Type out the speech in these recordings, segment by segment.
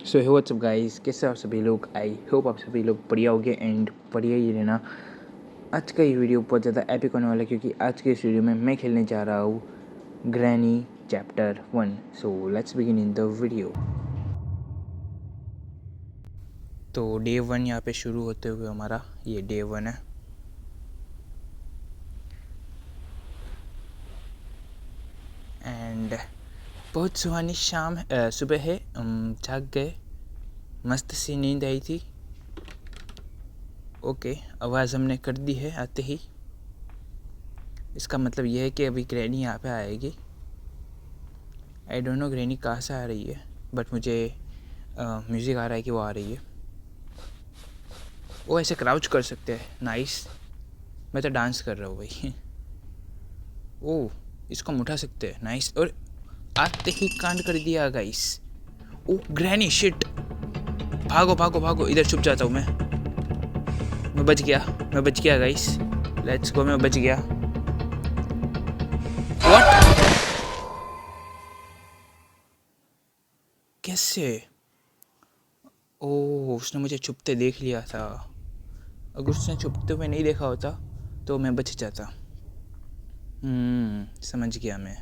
सो हे WhatsApp guys, कैसे आप सभी लोग। आई होप आप सभी लोग बढ़िया होगे एंड बढ़िया ही रहना। आज का ये वीडियो बहुत ज़्यादा एपिक होने वाला है क्योंकि आज के इस वीडियो में मैं खेलने जा रहा हूँ granny chapter 1। So let's begin in the video. तो डे 1 यहाँ पे शुरू होते हुए हमारा ये डे 1 है। एंड बहुत सुहानी सुबह है। जाग गए, मस्त सी नींद आई थी। ओके, आवाज़ हमने कर दी है आते ही। इसका मतलब ये है कि अभी ग्रैनी यहाँ पे आएगी। आई डोंट नो ग्रैनी कहाँ से आ रही है, बट मुझे म्यूज़िक आ रहा है कि वो आ रही है। वो ऐसे क्राउच कर सकते हैं, नाइस। मैं तो डांस कर रहा हूँ भाई। ओह, इसको हम उठा सकते हैं, नाइस। और आते ही कांड कर दिया गाइस। ओह ग्रैनी, शिट। भागो भागो भागो, इधर छुप जाता हूँ मैं बच गया गाइस। लेट्स गो, मैं बच गया। व्हाट, कैसे? ओह, उसने मुझे छुपते देख लिया था। अगर उसने छुपते हुए नहीं देखा होता तो मैं बच जाता। समझ गया मैं।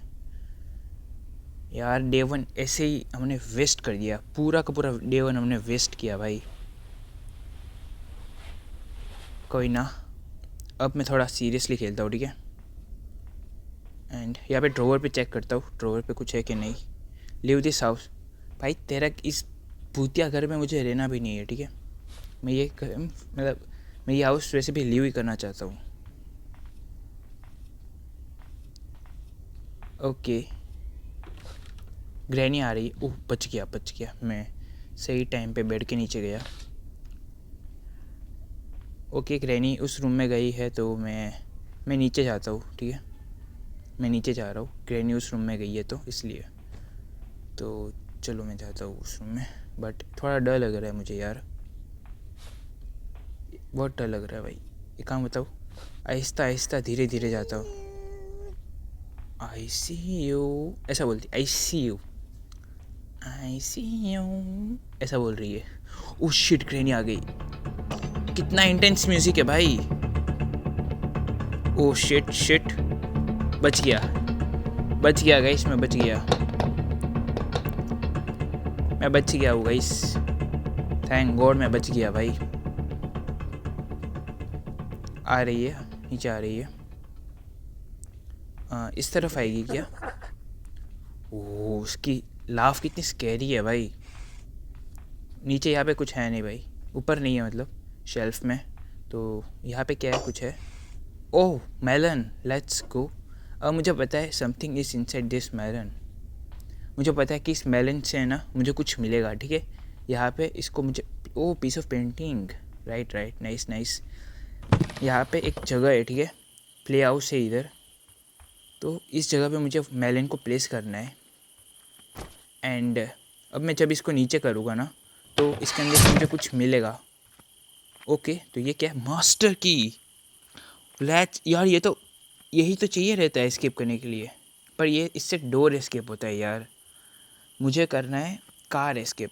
यार डे 1 ऐसे ही हमने वेस्ट कर दिया, पूरा का पूरा डे 1 हमने वेस्ट किया भाई। कोई ना, अब मैं थोड़ा सीरियसली खेलता हूँ, ठीक है। एंड यहाँ पे ड्रॉवर पे चेक करता हूँ, ड्रॉवर पे कुछ है कि नहीं। Leave this house. भाई तेरा इस भूतिया घर में मुझे रहना भी नहीं है, ठीक है। मैं ये हाउस वैसे भी लीव ही करना चाहता हूँ। ओके, ग्रैनी आ रही है। ओह, बच गया मैं। सही टाइम पे बेड के नीचे गया। ओके, ग्रैनी उस रूम में गई है तो मैं नीचे जाता हूँ, ठीक है। मैं नीचे जा रहा हूँ, ग्रैनी उस रूम में गई है तो इसलिए। तो चलो मैं जाता हूँ उस रूम में, बट थोड़ा डर लग रहा है मुझे यार, बहुत डर लग रहा है भाई। एक काम बताओ, आहिस्ता आहिस्ता धीरे धीरे जाता हूँ। आई सी यू ऐसा बोलती, आई see you, I see you ऐसा बोल रही है। ओह शिट, ग्रैनी आ गई। कितना इंटेंस म्यूजिक है भाई। ओह शिट शिट, बच गया गाइस, मैं बच गया हूँ गाइस। थैंक गॉड मैं बच गया भाई। आ रही है, नीचे आ रही है। इस तरफ आएगी क्या? ओह, उसकी लाफ कितनी स्कैरी है भाई। नीचे यहाँ पे कुछ है नहीं भाई, ऊपर नहीं है मतलब शेल्फ में। तो यहाँ पे क्या है, कुछ है। Oh melon, let's go. अब मुझे पता है something is inside this melon. मुझे पता है कि इस मेलन से ना मुझे कुछ मिलेगा, ठीक है। यहाँ पे इसको मुझे, oh piece of painting, right right, nice nice. यहाँ पे एक जगह है, ठीक है, प्ले हाउस है इधर। तो इस जगह पे मुझे मेलन को प्लेस करना है। एंड अब मैं जब इसको नीचे करूँगा ना तो इसके अंदर से मुझे कुछ मिलेगा। ओके, तो ये क्या है, मास्टर की। लेट्स यार, ये तो यही तो चाहिए रहता है एस्केप करने के लिए, पर ये इससे डोर एस्केप होता है यार। मुझे करना है कार एस्केप,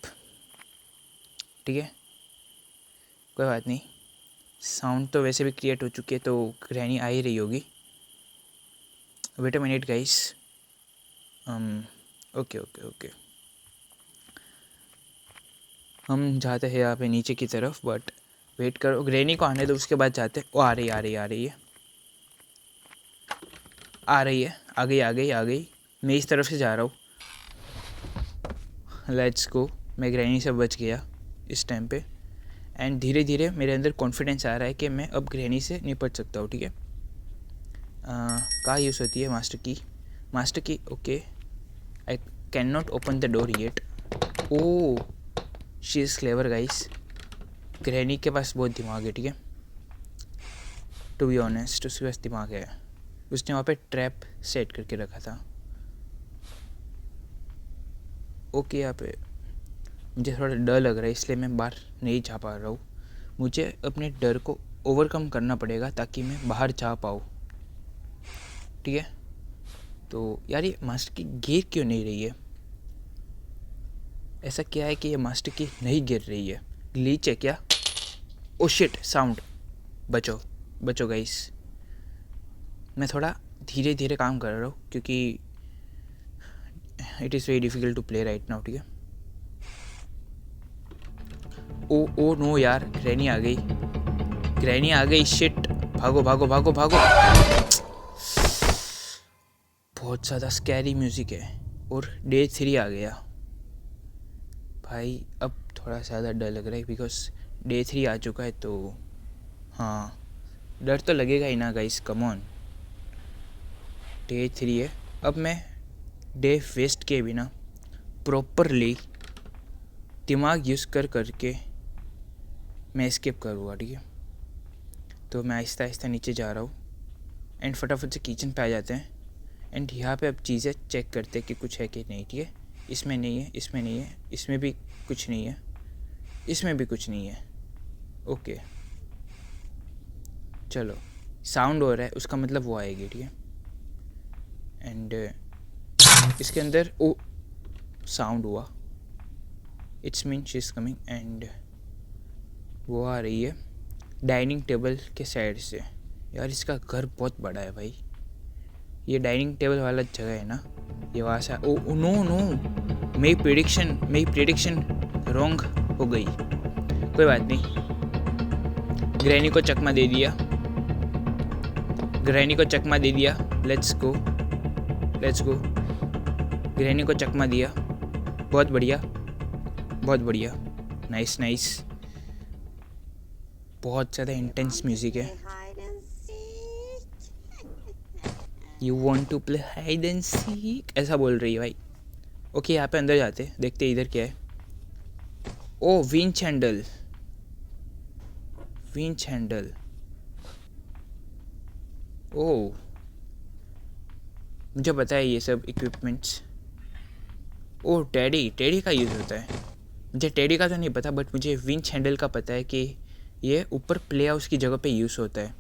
ठीक है। कोई बात नहीं, साउंड तो वैसे भी क्रिएट हो चुकी है तो ग्रैनी आ ही रही होगी। Wait a minute guys. Okay okay okay, हम जाते हैं यहाँ पे नीचे की तरफ, बट वेट करो, ग्रैनी को आने दो, उसके बाद जाते हैं। वो आ रही है, आ गई। मैं इस तरफ से जा रहा हूँ। लेट्स गो, मैं ग्रैनी से बच गया इस टाइम पे। एंड धीरे धीरे मेरे अंदर कॉन्फिडेंस आ रहा है कि मैं अब ग्रैनी से निपट सकता हूँ, ठीक है। कहाँ यूज़ होती है मास्टर की। Okay, I can not open the door yet. Oh, she is clever guys. Granny के पास बहुत दिमाग है, ठीक है। टू बी ऑनेस्ट, उसके पास दिमाग है। उसने वहाँ पे ट्रैप सेट करके रखा था। ओके, यहाँ पे मुझे थोड़ा डर लग रहा है इसलिए मैं बाहर नहीं जा पा रहा हूँ। मुझे अपने डर को ओवरकम करना पड़ेगा ताकि मैं बाहर जा पाऊँ, ठीक है। तो यार ये मास्टर की गिर क्यों नहीं रही है? ऐसा क्या है कि ये मास्टर की नहीं गिर रही है? ग्लिच है क्या? Oh shit, sound. बचो बचो गाइस। मैं थोड़ा धीरे धीरे काम कर रहा हूँ क्योंकि it is very difficult to play right now, ठीक है। ओ ओ नो यार, ग्रैनी आ गई, ग्रैनी आ गई, शिट। भागो भागो भागो भागो। बहुत ज़्यादा स्कैरी म्यूज़िक है और डे 3 आ गया भाई। अब थोड़ा ज़्यादा डर लग रहा है बिकॉज डे 3 आ चुका है। तो हाँ, डर तो लगेगा ही ना गाइस, कम ऑन। डे 3 है। अब मैं डे वेस्ट के बिना प्रॉपरली दिमाग यूज़ करके मैं एस्केप करूँगा, ठीक है। तो मैं आहिस्ता आहिस्ता नीचे जा रहा हूँ एंड फटाफट से किचन पे आ जाते हैं एंड यहाँ पे अब चीज़ें चेक करते हैं कि कुछ है कि नहीं, ठीक है। इसमें नहीं है, इसमें नहीं है, इसमें भी कुछ नहीं है, इसमें भी कुछ नहीं है। ओके चलो, साउंड हो रहा है उसका मतलब वो आएगी, ठीक है। एंड इसके अंदर ओ साउंड हुआ, it's mean she is coming. And वो आ रही है डाइनिंग टेबल के साइड से। यार इसका घर बहुत बड़ा है भाई, ये डाइनिंग टेबल वाला जगह है ना, ये वहाँ से। ओ नो नो, मेरी प्रेडिक्शन रॉन्ग हो गई। कोई बात नहीं, ग्रैनी को चकमा दे दिया, ग्रैनी को चकमा दे दिया। Let's go let's go. Granny को चकमा दिया, बहुत बढ़िया बहुत बढ़िया, नाइस नाइस। बहुत ज़्यादा इंटेंस म्यूज़िक है। You want to play hide and seek, ऐसा बोल रही है भाई। ओके यहाँ पे अंदर जाते, देखते इधर क्या है। ओ विंच हैंडल, विंच हैंडल। ओ मुझे पता है ये सब इक्विपमेंट्स। ओ टेडी का यूज़ होता है। मुझे टेडी का तो नहीं पता, बट मुझे विंच हैंडल का पता है कि ये ऊपर प्ले हाउस की जगह पे यूज़ होता है।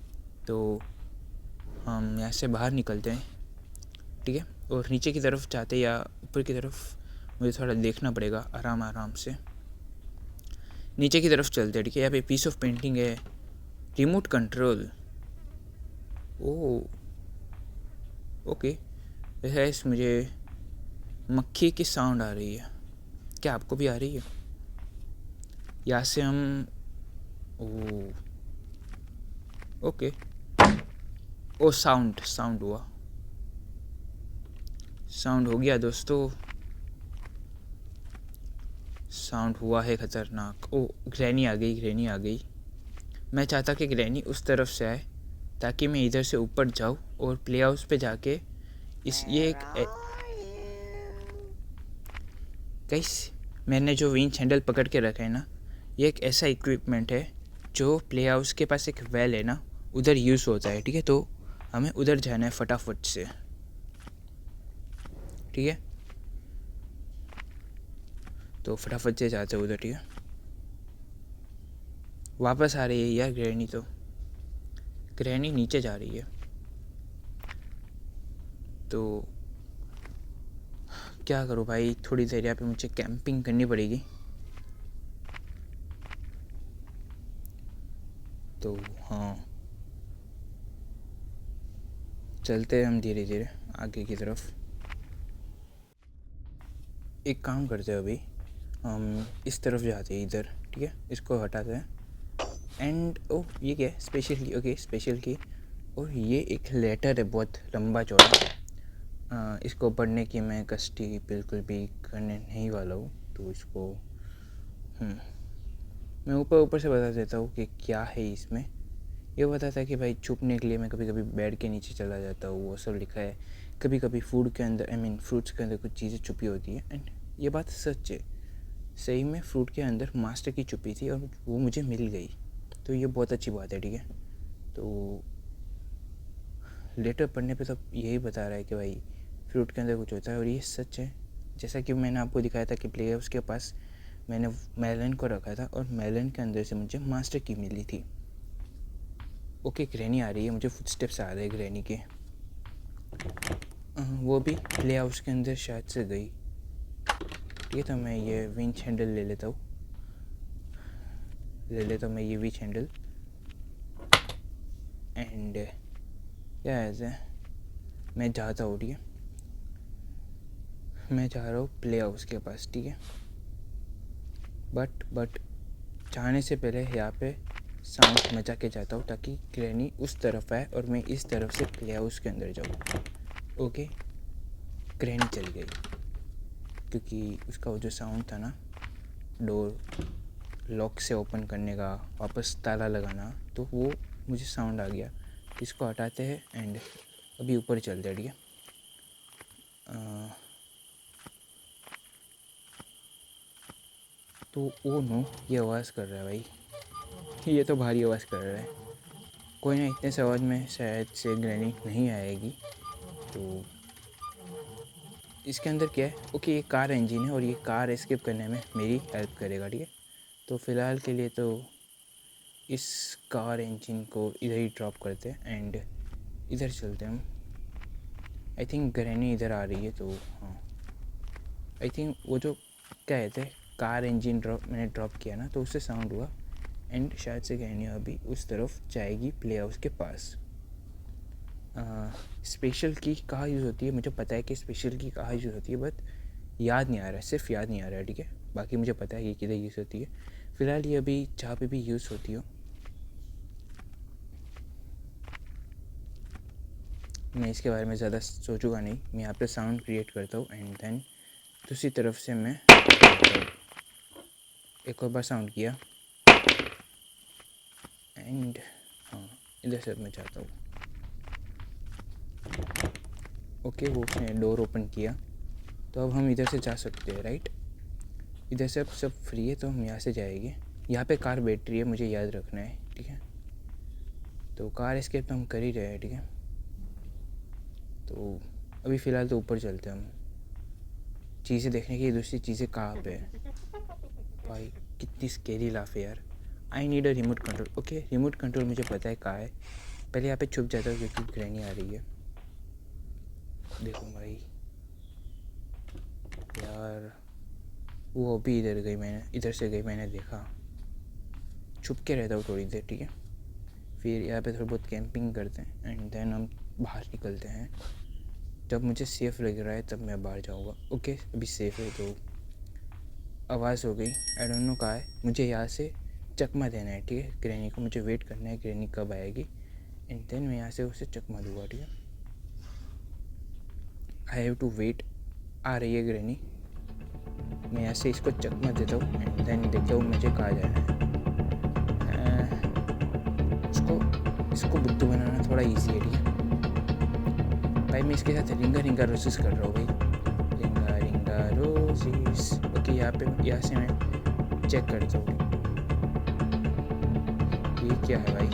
तो हम यहाँ से बाहर निकलते हैं, ठीक है, और नीचे की तरफ जाते या ऊपर की तरफ मुझे थोड़ा देखना पड़ेगा। आराम आराम से नीचे की तरफ चलते हैं, ठीक है। यहाँ पे पीस ऑफ पेंटिंग है, रिमोट कंट्रोल। ओ ओके, वैसे मुझे मक्खी की साउंड आ रही है, क्या आपको भी आ रही है? यहाँ से हम ओ ओके। ओ साउंड हुआ, साउंड हो गया दोस्तों, साउंड हुआ है ख़तरनाक। ओ ग्रैनी आ गई, ग्रैनी आ गई। मैं चाहता कि ग्रैनी उस तरफ से आए ताकि मैं इधर से ऊपर जाऊँ और प्ले हाउस पे जाके इस ये एक गाइस, मैंने जो विंच हैंडल पकड़ के रखा है ना, ये एक ऐसा इक्विपमेंट है जो प्ले हाउस के पास एक वेल है ना, उधर यूज़ होता है, ठीक है। तो हमें उधर जाना है फटाफट से, ठीक है। तो फटाफट से जाते हैं उधर, ठीक है। वापस आ रही है यार ग्रैनी, तो ग्रैनी नीचे जा रही है। तो क्या करूँ भाई, थोड़ी देर यहाँ पे मुझे कैंपिंग करनी पड़ेगी। तो हाँ, चलते हैं हम धीरे धीरे आगे की तरफ। एक काम करते हैं अभी, हम इस तरफ जाते हैं इधर, ठीक है। इसको हटाते हैं एंड ओह ये क्या है, स्पेशल की। ओके स्पेशल की। और ये एक लेटर है बहुत लंबा चौड़ा, इसको पढ़ने की मैं कष्टी बिल्कुल भी करने नहीं वाला हूँ। तो इसको मैं ऊपर से बता देता हूँ कि क्या है इसमें। ये बताता है कि भाई छुपने के लिए मैं कभी कभी बेड के नीचे चला जाता हूँ, वो सब लिखा है। कभी कभी फूड के अंदर, आई मीन फ्रूट्स के अंदर कुछ चीज़ें छुपी होती हैं। एंड ये बात सच है, सही में फ्रूट के अंदर मास्टर की छुपी थी और वो मुझे मिल गई। तो ये बहुत अच्छी बात है, ठीक है। तो लेटर पढ़ने पे तो यही बता रहा है कि भाई फ्रूट के अंदर कुछ होता है और ये सच है। जैसा कि मैंने आपको दिखाया था कि प्ले हाउस के पास मैंने मेलन को रखा था और मेलन के अंदर से मुझे मास्टर की मिली थी। ओके ग्रैनी आ रही है, मुझे फुटस्टेप्स आ रहे हैं ग्रैनी के। वो भी प्ले हाउस के अंदर शायद से गई, ठीक है। तो मैं ये विंच हैंडल ले लेता हूँ मैं ये विंच हैंडल एंड क्या ऐसे मैं जाता हूँ, ठीक है। मैं जा रहा हूँ प्ले हाउस के पास, ठीक है। बट जाने से पहले यहाँ पे साउंड मचा के जाता हूँ ताकि ग्रैनी उस तरफ आए और मैं इस तरफ से प्ले हाउस के अंदर जाऊँ। ओके, ग्रैनी चली गई क्योंकि उसका वो जो साउंड था ना, डोर लॉक से ओपन करने का, वापस ताला लगाना, तो वो मुझे साउंड आ गया। इसको हटाते हैं एंड अभी ऊपर चलते हैं, ठीक है। तो ओ नो, ये आवाज़ कर रहा है भाई, ये तो भारी आवाज़ कर रहा है। कोई ना, इतने से आवाज़ में शायद से ग्रैनी नहीं आएगी। तो इसके अंदर क्या है, ओके, ये कार इंजन है और ये कार एस्केप करने में मेरी हेल्प करेगा, ठीक है। तो फ़िलहाल के लिए तो इस कार इंजन को इधर ही ड्रॉप करते हैं एंड इधर चलते हैं हम। आई थिंक ग्रैनी इधर आ रही है, तो हाँ, आई थिंक वो जो क्या कहते हैं, कार इंजन मैंने ड्रॉप किया ना, तो उससे साउंड हुआ एंड शायद से ग्रैनी अभी उस तरफ जाएगी प्ले हाउस के पास। स्पेशल की कहाँ यूज़ होती है, मुझे पता है कि स्पेशल की कहाँ यूज़ होती है, बट याद नहीं आ रहा है, सिर्फ याद नहीं आ रहा है, ठीक है। बाकी मुझे पता है ये किधर यूज़ होती है। फ़िलहाल ये अभी जहाँ पे भी यूज़ होती हो, मैं इसके बारे में ज़्यादा सोचूंगा नहीं। मैं यहाँ पे साउंड क्रिएट करता हूँ एंड देन दूसरी तरफ से मैं एक और बार साउंड किया एंड हाँ, इधर से मैं चाहता हूँ। ओके, वो उसने डोर ओपन किया, तो अब हम इधर से जा सकते हैं, राइट। इधर से अब सब फ्री है, तो हम यहाँ से जाएंगे। यहाँ पे कार बैटरी है, मुझे याद रखना है, ठीक है। तो कार एस्केप तो हम कर ही रहे हैं, ठीक है। तो अभी फ़िलहाल तो ऊपर चलते हैं हम, चीज़ें देखने की। दूसरी चीज़ें कहाँ पे है भाई, कितनी स्केरी लाफ है यार। I need a remote control. Okay, remote control मुझे पता है कहाँ है। पहले यहाँ पे छुप जाता हूँ क्योंकि ग्रैनी आ रही है। देखो भाई यार, वो अभी इधर गई, मैंने इधर से गई, मैंने देखा। छुप के रहता हूँ थोड़ी देर, ठीक है। फिर यहाँ पे थोड़ी बहुत कैंपिंग करते हैं एंड देन हम बाहर निकलते हैं। जब मुझे सेफ़ लग रहा है तब मैं बाहर जाऊँगा। ओके, अभी सेफ़ है। तो आवाज़ हो गई, आई डोंट नो कहाँ है। मुझे यहाँ से चकमा देना है, ठीक है। ग्रैनी को मुझे वेट करना है, ग्रैनी कब आएगी एंड देन मैं यहाँ से उसे चकमा दूँगा, ठीक है। I have to wait. आ रही है ग्रैनी, मैं यहाँ से इसको चकमा देता हूँ एंड देन देखता हूँ मुझे कहाँ जाना है। इसको बुद्धू बनाना थोड़ा ईजी है, ठीक है भाई। मैं इसके साथ रिंगा रिंगा रोसिस कर रहा हूँ भाई, रिंगा रिंगा रोसिस। ओके, यहाँ से मैं चेक करता हूँ ये क्या है भाई।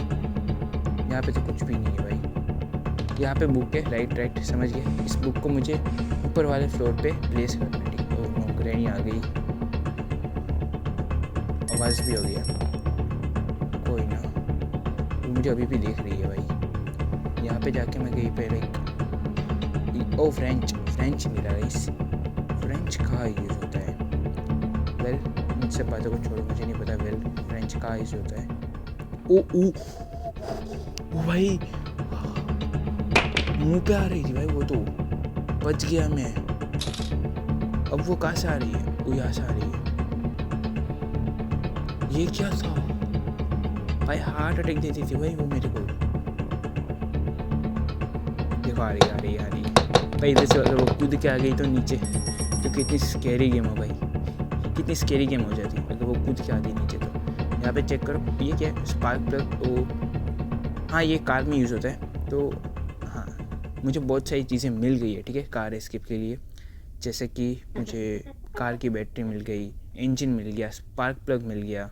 यहाँ पे तो कुछ भी नहीं है भाई। यहाँ पे बुक है, राइट, समझ गया। इस बुक को मुझे ऊपर वाले फ्लोर पे प्लेस करना है, ठीक है। ओह, ग्रैनी आ गई, आवाज़ भी हो गया। कोई ना, वो मुझे अभी भी देख रही है भाई। यहाँ पे जाके मैं गई पहले ओ फ्रेंच मिला इस फ्रेंच कहाँ यूज़ होता है। वेल, इन सब बातों को छोड़ो, मुझे नहीं पता वेल फ्रेंच कहाँ यूज़ होता है। ओ भाई, मुंह पे आ रही थी भाई वो, तो बच गया मैं। अब वो कहाँ से आ रही है, वो यहाँ से आ रही है। ये क्या था भाई, हार्ट अटैक देती थी भाई वो मेरे को। देखो आ रही भाई, इधर से अगर वो कूद के आ गई तो नीचे, तो कितनी स्कैरी गेम हो भाई, कितनी स्कैरी गेम हो जाती अगर वो कूद के आती नीचे। तो यहाँ पे चेक करो, ये क्या है, स्पार्क प्लग। ओ हाँ, ये कार में यूज़ होता है। तो हाँ, मुझे बहुत सारी चीज़ें मिल गई है, ठीक है, कार एस्केप के लिए। जैसे कि मुझे कार की बैटरी मिल गई, इंजन मिल गया, स्पार्क प्लग मिल गया,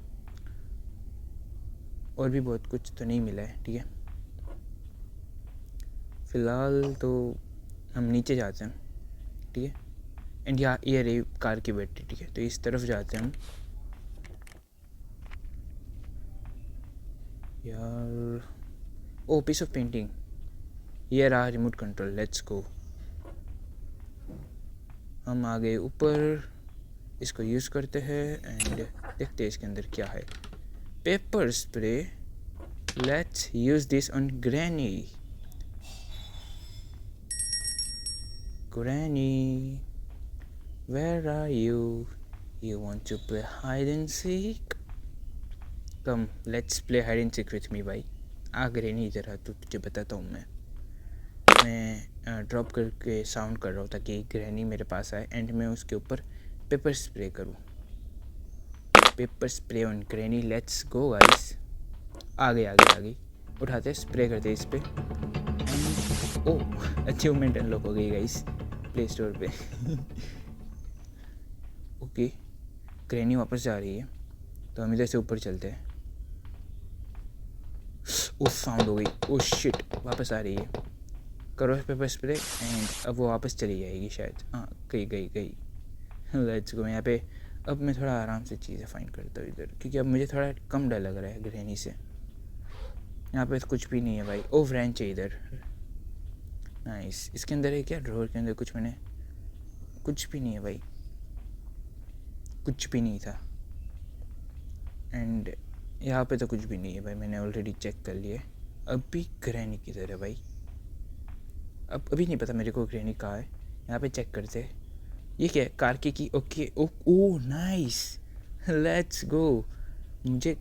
और भी बहुत कुछ तो नहीं मिला है, ठीक है। फ़िलहाल तो हम नीचे जाते हैं, ठीक है। एंड ये रही कार की बैटरी, ठीक है। तो इस तरफ जाते हैं हम। यार, ओ पीस ऑफ पेंटिंग, ये रहा रिमोट कंट्रोल, लेट्स गो। हम आ गए ऊपर इसको यूज़ करते हैं एंड देखते हैं इसके अंदर क्या है। Pepper spray, let's use this on granny. Granny, where are you? You want to play hide and seek? Come let's play hide and seek with me भाई। आ ग्रैनी इधर आ, तो तुझे बताता हूँ मैं ड्रॉप करके साउंड कर रहा हूँ ताकि ग्रैनी मेरे पास आए एंड मैं उसके ऊपर पेपर स्प्रे करूँ। Pepper spray on granny, let's go guys. आ गई उठाते स्प्रे करते इस पे। ओह अचीवमेंट अनलॉक हो गई गाइस प्ले स्टोर पे। ओके ग्रैनी वापस जा रही है तो हम इधर से ऊपर चलते हैं। उफ साउंड हो गई, ओह शिट वापस आ रही है। करो पेपर स्प्रे एंड अब वो वापस चली जाएगी शायद। हाँ गई। Let's go. यहाँ पे अब मैं थोड़ा आराम से चीज़ें फाइंड करता हूँ इधर, क्योंकि अब मुझे थोड़ा कम डर लग रहा है ग्रैनी से। यहाँ पे तो कुछ भी नहीं है भाई। ओ व्रेंच है इधर, नाइस। इसके अंदर है क्या? ड्रॉअर के अंदर कुछ मैंने, कुछ भी नहीं है भाई, कुछ भी नहीं था। एंड यहाँ पे तो कुछ भी नहीं है भाई, मैंने ऑलरेडी चेक कर लिए। अभी ग्रैनी किधर है भाई? अब अभी नहीं पता मेरे को ग्रैनी कहाँ है। यहाँ पे चेक करते हैं। ये क्या है? कार की okay. Oh nice, let's go. मुझे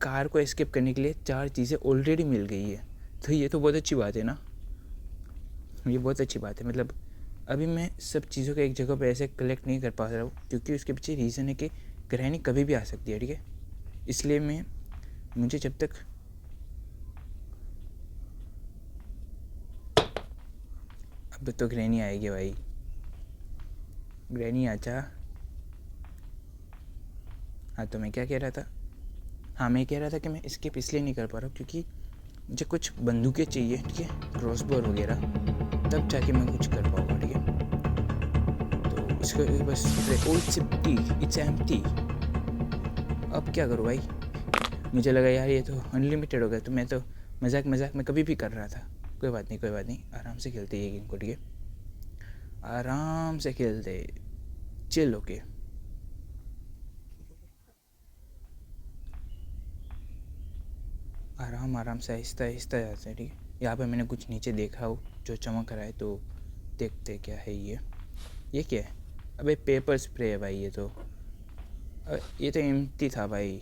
कार को एस्केप करने के लिए 4 चीज़ें ऑलरेडी मिल गई है, तो ये तो बहुत अच्छी बात है ना। ये बहुत अच्छी बात है। मतलब अभी मैं सब चीज़ों को एक जगह पे ऐसे कलेक्ट नहीं कर पा रहा हूँ, क्योंकि उसके पीछे रीज़न है कि ग्रैनी कभी भी आ सकती है, ठीक है। इसलिए मुझे जब तक अब तो ग्रैनी आएगी भाई। ग्रैनी आजा। हाँ तो मैं क्या कह रहा था? हाँ मैं कह रहा था कि मैं एस्केप इसलिए नहीं कर पा रहा हूँ क्योंकि मुझे कुछ बंदूकें चाहिए, ठीक है, क्रॉसबोर वगैरह, तब जाके मैं कुछ कर पाऊँगा, ठीक है। तो इसको बस इट्स एम्प्टी। अब क्या करूँ भाई? मुझे लगा यार ये तो अनलिमिटेड हो गया, तो मैं तो मजाक में कभी भी कर रहा था। कोई बात नहीं, आराम से खेलते ये गेम को, ठीक है, आराम से खेलते, चिल होके। आराम से आहिस्ता जाते हैं, ठीक है। यहाँ पे मैंने कुछ नीचे देखा हो जो चमक रहा है, तो देखते क्या है ये क्या है? अबे पेपर स्प्रे है भाई। ये तो एम्प्टी था भाई।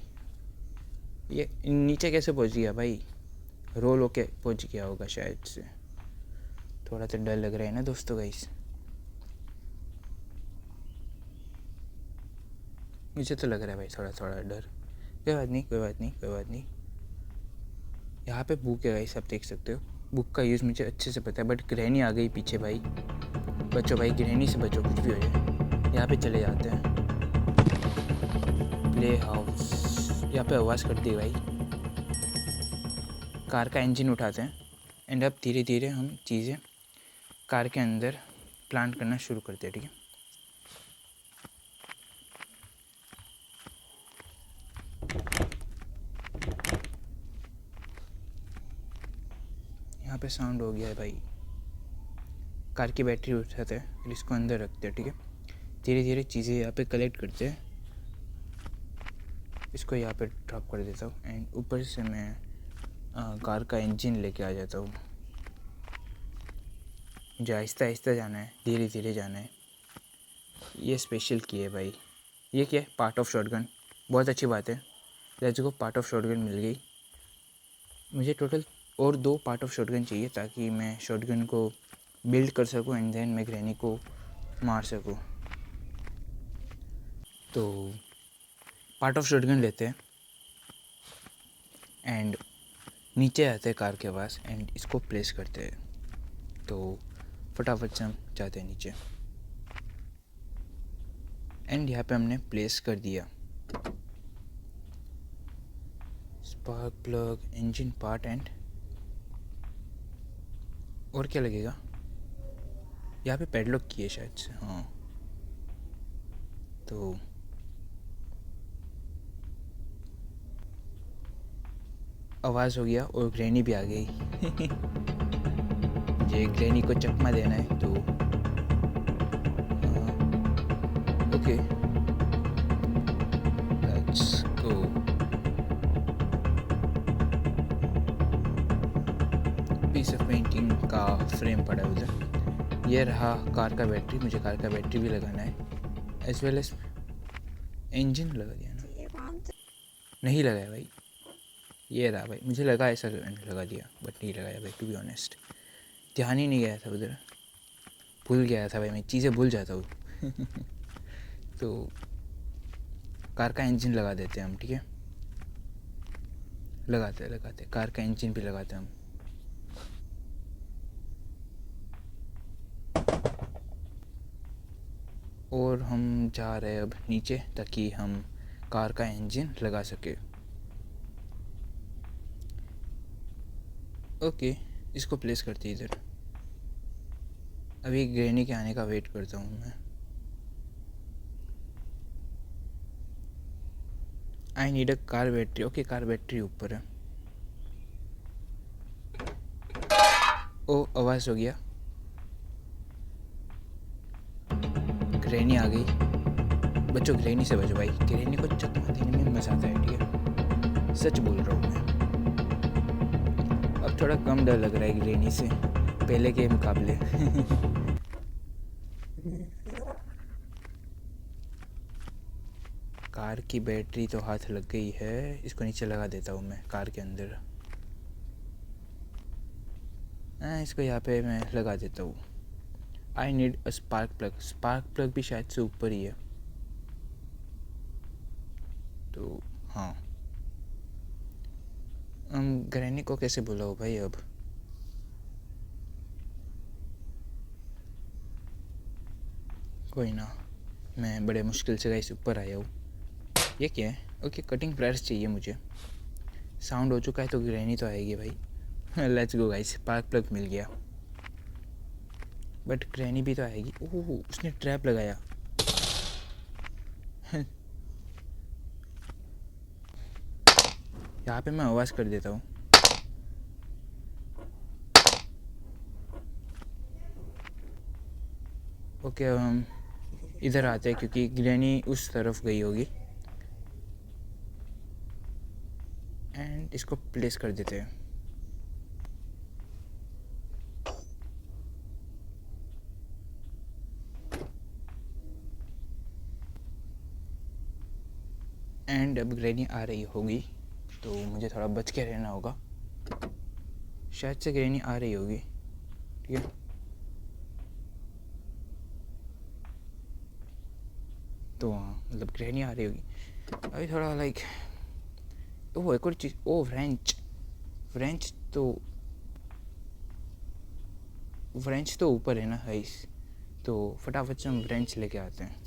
ये नीचे कैसे पहुँच गया भाई? रोल होके पहुँच गया होगा शायद से। थोड़ा तो डर लग रहा है ना दोस्तों गाइस। मुझे तो लग रहा है भाई थोड़ा डर। कोई बात नहीं। यहाँ पे बुक है गाइस, आप देख सकते हो। बुक का यूज़ मुझे अच्छे से पता है, बट ग्रैनी आ गई पीछे भाई। बचो भाई, ग्रैनी से बचो, कुछ भी हो जाए। यहाँ पे चले जाते हैं प्ले हाउस। यहाँ पे आवाज़ कर दी भाई। कार का इंजन उठाते हैं एंड अब धीरे धीरे हम चीज़ें कार के अंदर प्लांट करना शुरू करते हैं, ठीक है। यहाँ पे साउंड हो गया है भाई। कार की बैटरी उठाते हैं फिर इसको अंदर रखते हैं, ठीक है। धीरे धीरे चीज़ें यहाँ पे कलेक्ट करते हैं। इसको यहाँ पे ड्रॉप कर देता हूँ एंड ऊपर से मैं कार का इंजन लेके आ जाता हूँ। मुझे आहिस्ता जाना है, धीरे धीरे जाना है। ये स्पेशल की है भाई। ये क्या है? Part of shotgun. बहुत अच्छी बात है। Let's go, part of shotgun मिल गई मुझे। टोटल और 2 पार्ट ऑफ शॉटगन चाहिए ताकि मैं शॉटगन को बिल्ड कर सकूँ एंड देन मैं ग्रैनी को मार सकूँ। तो पार्ट ऑफ शॉटगन लेते हैं एंड नीचे आते हैं कार के पास एंड इसको प्लेस करते हैं। तो फटाफट से हम जाते हैं नीचे एंड यहाँ पे हमने प्लेस कर दिया। Spark plug, engine part and और क्या लगेगा? यहाँ पे पैडलॉक की है शायद से, हाँ। तो आवाज़ हो गया और ग्रैनी भी आ गई। मुझे ग्रैनी को चकमा देना है, तो ओके तो पीस ऑफ पेंटिंग का फ्रेम पड़ा है उधर। ये रहा कार का बैटरी, मुझे कार का बैटरी भी लगाना है, एज वेल एज इंजन लगा दिया ना, नहीं लगाया भाई। ये रहा भाई, मुझे लगा ऐसा लगा दिया बट नहीं लगाया भाई, टू बी ऑनेस्ट ध्यान ही नहीं गया था उधर, भूल गया था भाई, मैं चीज़ें भूल जाता हूँ। तो कार का इंजन लगा देते हैं हम, ठीक है, लगाते कार का इंजन भी लगाते हैं हम। और हम जा रहे हैं अब नीचे ताकि हम कार का इंजन लगा सके। ओके, इसको प्लेस करते हैं इधर। अभी ग्रैनी के आने का वेट करता हूँ मैं। I need a car battery. Okay, car battery ऊपर है। ओ, आवाज़ हो गया, ग्रैनी आ गई। बच्चों ग्रैनी से बचो भाई, ग्रैनी को चकमा देने में मज़ा आता है, ठीक है, सच बोल रहा हूँ मैं। अब थोड़ा कम डर लग रहा है ग्रैनी से पहले के मुकाबले। कार की बैटरी तो हाथ लग गई है, इसको नीचे लगा देता हूँ मैं कार के अंदर। इसको यहाँ पे मैं लगा देता हूँ। I need a spark plug. Spark plug भी शायद से ऊपर ही है, तो हाँ। ग्रैनी को कैसे बुलाओ भाई अब? कोई ना, मैं बड़े मुश्किल से गाइस ऊपर आया हूँ। ये क्या है? ओके, कटिंग प्लेयर्स चाहिए मुझे। साउंड हो चुका है तो ग्रैनी तो आएगी भाई। Let's go guys, spark plug मिल गया, बट ग्रैनी भी तो आएगी। ओह, उसने ट्रैप लगाया। यहाँ पे मैं आवाज़ कर देता हूँ। ओके, अब हम इधर आते हैं क्योंकि ग्रैनी उस तरफ गई होगी, एंड इसको प्लेस कर देते हैं। एंड अब ग्रैनी आ रही होगी तो मुझे थोड़ा बच के रहना होगा। शायद से ग्रैनी आ रही होगी, ठीक है। तो हाँ, मतलब ग्रैनी आ रही होगी। अभी थोड़ा लाइक, ओह एक और चीज़, ओह फ्रेंच तो ऊपर है ना गाइस, तो फटाफट से हम फ्रेंच लेके आते हैं।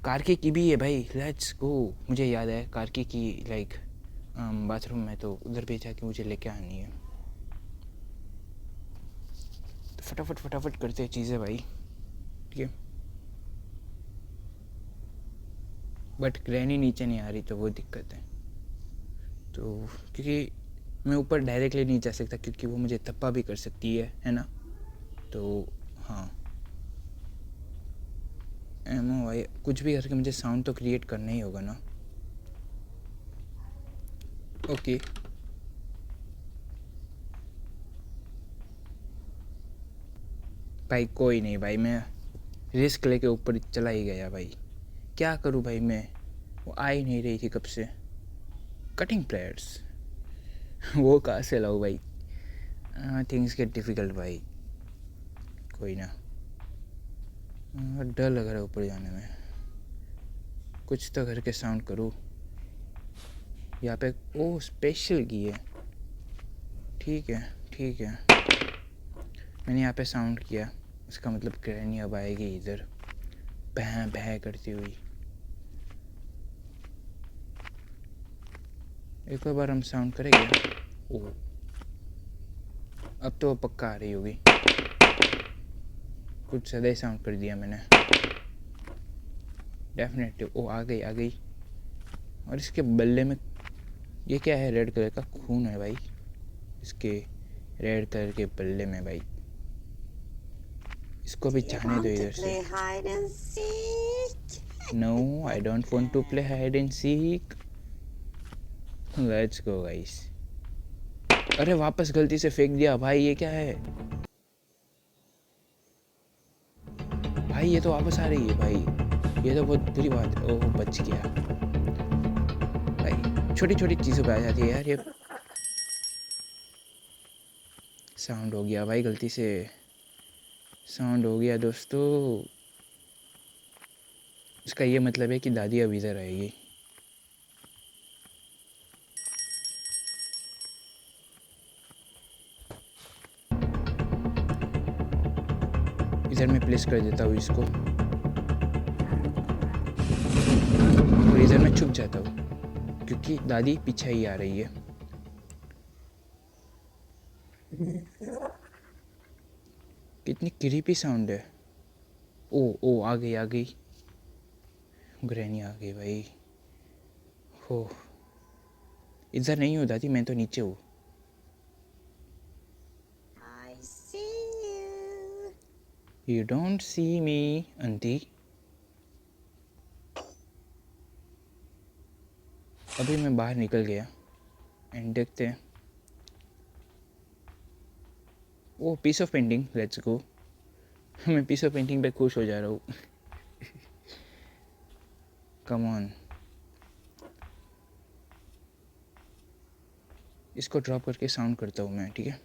कार की भी है भाई, लेट्स गो। मुझे याद है कार की लाइक बाथरूम में, तो उधर भी जाके मुझे लेके आनी है। तो फटाफट करते हैं चीज़ें भाई, ठीक है। बट ग्रैनी नीचे नहीं आ रही तो वो दिक्कत है। तो क्योंकि मैं ऊपर डायरेक्टली नहीं जा सकता क्योंकि वो मुझे धप्पा भी कर सकती है ना। तो हाँ, एमओ भाई, कुछ भी करके मुझे साउंड तो क्रिएट करना ही होगा ना। ओके, भाई कोई नहीं भाई, मैं रिस्क लेके ऊपर चला ही गया भाई। क्या करूँ भाई मैं, वो आ ही नहीं रही थी कब से। कटिंग प्लेयर्स वो कहाँ से लाऊं भाई? थिंग्स गेट डिफ़िकल्ट भाई। कोई ना, डर लग रहा है ऊपर जाने में। कुछ तो करके साउंड करूँ। यहाँ पे ओ स्पेशल की है, ठीक है ठीक है। मैंने यहाँ पे साउंड किया, इसका मतलब ग्रैनी अब आएगी इधर भैं भैं करती हुई। एक और बार हम साउंड करेंगे। ओ, अब तो पक्का आ रही होगी। कुछ ज़्यादा ही साउंड कर दिया मैंने डेफिनेटली। ओ, आ गई। और इसके बल्ले में ये क्या है? रेड कलर का खून है भाई इसके, रेड कलर के बल्ले में भाई। इसको भी जाने दो इधर से। No, I don't want to play hide and seek, let's go guys. अरे वापस गलती से फेंक दिया भाई, ये क्या है भाई, ये तो वापस आ रही है भाई, ये तो बहुत बुरी बात है। ओह बच गया भाई, छोटी छोटी चीज़ों पे आ जाती है यार ये। साउंड हो गया भाई, गलती से साउंड हो गया दोस्तों। इसका ये मतलब है कि दादी अब इधर आएगी। इधर मैं प्लेस कर देता हूँ इसको, और इधर मैं छुप जाता हूँ क्योंकि दादी पीछे ही आ रही है। कितनी क्रीपी साउंड है। ओ ओ आ गई आ गई, ग्रैनी आ गई भाई। हो, इधर नहीं हूँ दादी, मैं तो नीचे हूँ। I see you. You don't see me aunty. अभी मैं बाहर निकल गया एंड देखते हैं। Oh piece of painting, let's go. मैं पीस ऑफ पेंटिंग पे खुश हो जा रहा हूँ। कम ऑन, इसको ड्रॉप करके साउंड करता हूँ मैं, ठीक है।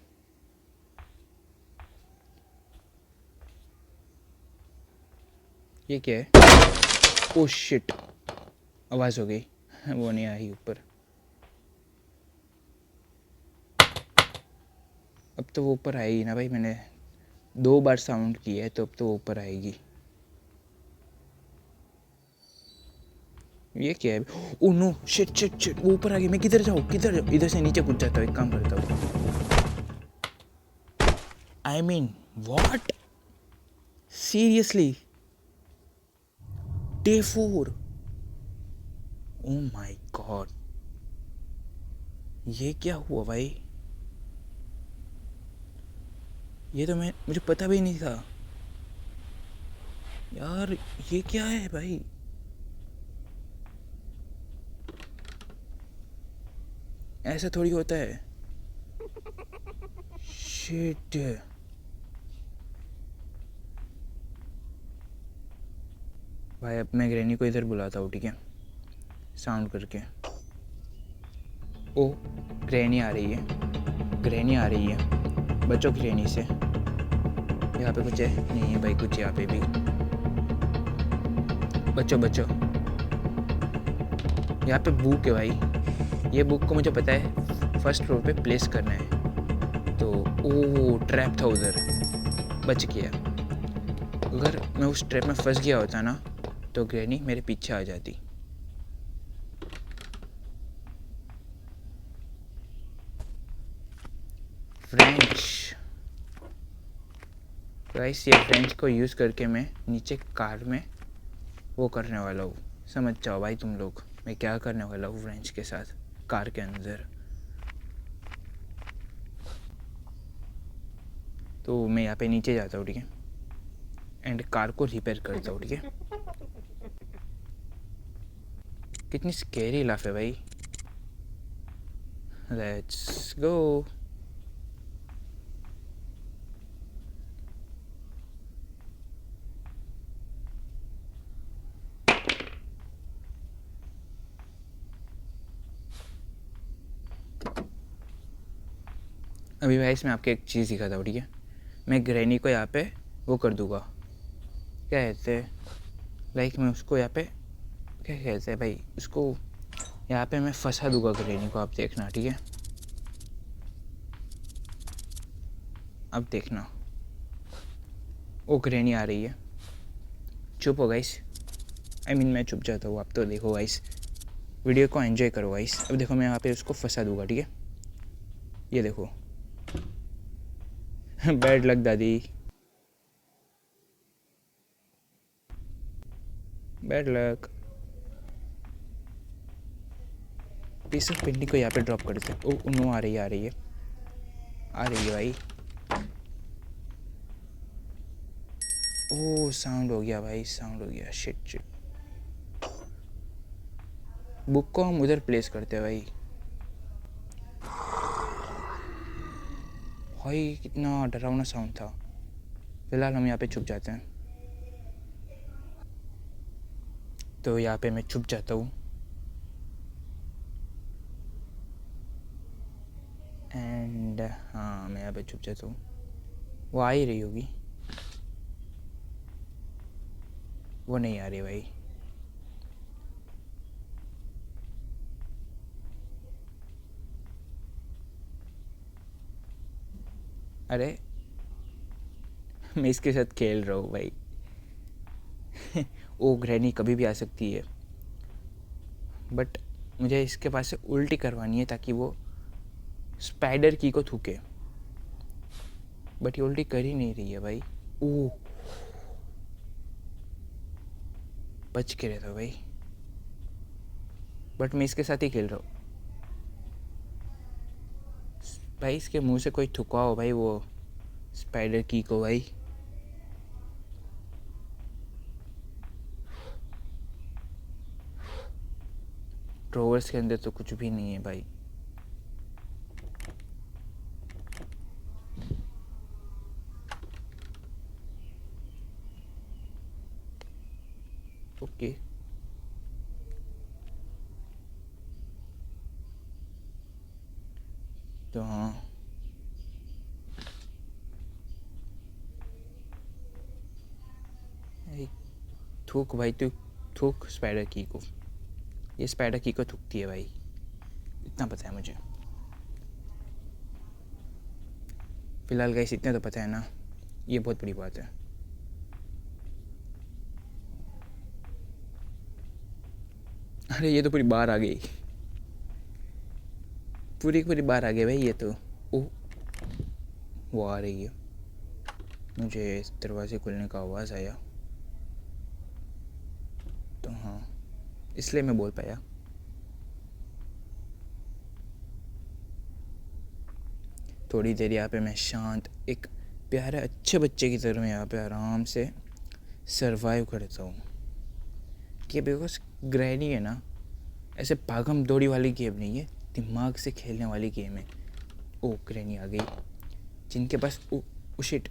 ये क्या है? ओह शिट, आवाज़ हो गई। वो नहीं आई ऊपर। अब तो वो ऊपर आएगी ना भाई, मैंने 2 बार साउंड किया है तो अब तो वो ऊपर आएगी। ये क्या है? Oh no, shit shit shit, वो ऊपर आ गई। मैं किधर जाऊँ किधर जाऊँ? इधर से नीचे कूद जाता हूँ, एक काम करता हूँ। I mean what, seriously day 4? Oh my God, ये क्या हुआ भाई? ये तो मुझे पता भी नहीं था यार, ये क्या है भाई? ऐसा थोड़ी होता है। शिट, भाई अब मैं ग्रैनी को इधर बुलाता हूँ, ठीक है, साउंड करके। ओ ग्रैनी आ रही है, ग्रैनी आ रही है, बचो ग्रैनी से। यहाँ पे कुछ है नहीं है भाई, कुछ यहाँ पे भी। बचो बचो, यहाँ पे बुक है भाई। ये बुक को मुझे पता है फर्स्ट फ्लोर पे प्लेस करना है, तो ओ ट्रैप था उधर, बच गया। अगर मैं उस ट्रैप में फंस गया होता ना तो ग्रैनी मेरे पीछे आ जाती। फ्रेंच गाइस, ये फ्रेंच को यूज़ करके मैं नीचे कार में वो करने वाला हूँ। समझ जाओ भाई तुम लोग मैं क्या करने वाला हूँ फ्रेंच के साथ कार के अंदर। तो मैं यहाँ पे नीचे जाता हूँ, ठीक है, एंड कार को रिपेयर करता हूँ, ठीक है। कितनी स्कैरी लाफ है भाई। लेट्स गो। अभी भाई इसमें आपको एक चीज़ दिखाता हूँ, ठीक है। मैं ग्रैनी को यहाँ पे वो कर दूँगा, क्या कहते हैं, लाइक मैं उसको यहाँ पे क्या कहते हैं भाई, उसको यहाँ पे मैं फंसा दूँगा ग्रैनी को। आप देखना, ठीक है, अब देखना। वो ग्रैनी आ रही है, चुप हो गाइस। आई मीन मैं चुप जाता हूँ, आप तो देखो गाइस, वीडियो को एंजॉय करो गाइस। अब देखो मैं यहाँ पे उसको फंसा दूँगा, ठीक है, ये देखो। बैड लक दादी, bad luck. Piece of painting को यहाँ पे ड्रॉप करते हैं। ओ नो, आ रही है आ रही है आ रही है भाई। ओ साउंड हो गया भाई, साउंड हो गया, शिट शिट। बुक को हम उधर प्लेस करते हैं भाई। भाई कितना डरावना साउंड था। फिलहाल हम यहाँ पे छुप जाते हैं। तो यहाँ पे मैं छुप जाता हूँ। एंड हाँ, मैं यहाँ पे छुप जाता हूँ। वो आ ही रही होगी। वो नहीं आ रही भाई। अरे मैं इसके साथ खेल रहा हूँ भाई। ओ ग्रैनी कभी भी आ सकती है, बट मुझे इसके पास से उल्टी करवानी है ताकि वो स्पाइडर की को थूके। बट ये उल्टी कर ही नहीं रही है भाई। ओ, बच के रहता भाई। बट मैं इसके साथ ही खेल रहा हूँ भाई। इसके मुंह से कोई थुकवाओ भाई वो स्पाइडर की को भाई। ड्रोवर्स के अंदर तो कुछ भी नहीं है भाई। ओके, तो हाँ, थूक भाई, तू थूक स्पाइडर की को। ये स्पाइडर की को थूकती है भाई, इतना पता है मुझे। फिलहाल गाइस इतना तो पता है ना, ये बहुत बड़ी बात है। अरे ये तो पूरी बाहर आ गई, पूरी की पूरी बाहर आ गई भाई ये तो। ओ, वो आ रही है। मुझे इस दरवाजे खुलने का आवाज़ आया, तो हाँ, इसलिए मैं बोल पाया। थोड़ी देर यहाँ पे मैं शांत, एक प्यारे अच्छे बच्चे की तरह यहाँ पे आराम से सरवाइव करता हूँ। कि बिकॉज ग्रैनी है ना, ऐसे भागम दौड़ी वाली गेम नहीं है, दिमाग से खेलने वाली गेम है। ओ ग्रैनी आ गई। जिनके पास शिट,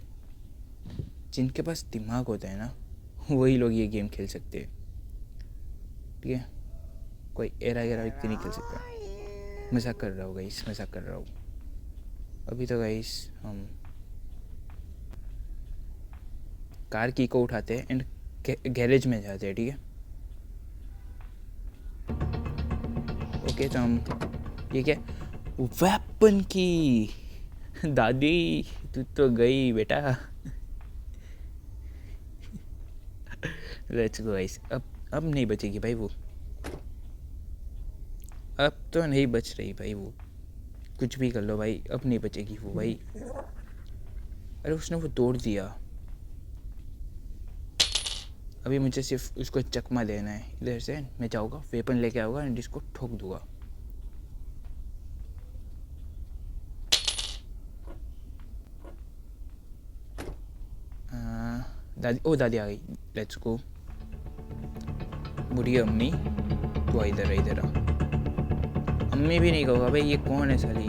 जिनके पास दिमाग होता है ना, वही लोग ये गेम खेल सकते हैं, ठीक है। कोई एरा गेरा व्यक्ति नहीं खेल सकता। मजाक कर रहा हूँ गाइस, मजाक कर रहा हूँ। अभी तो गाइस हम कार की को उठाते हैं एंड गैरेज में जाते हैं, ठीक है। ओके, तो हम ये क्या, वेपन की। दादी तू तो गई बेटा। Let's go guys. अब नहीं बचेगी भाई वो, अब तो नहीं बच रही भाई वो। कुछ भी कर लो भाई, अब नहीं बचेगी वो भाई। अरे उसने वो तोड़ दिया। अभी मुझे सिर्फ उसको चकमा देना है। इधर से मैं जाऊँगा, वेपन लेके आऊँगा एंड इसको ठोक दूँगा। दादी, ओ दादी आ गई। Let's go. बुढ़ी अम्मी, तू आ इधर, इधर आ। अम्मी भी नहीं कहूँगा भाई, ये कौन है साली।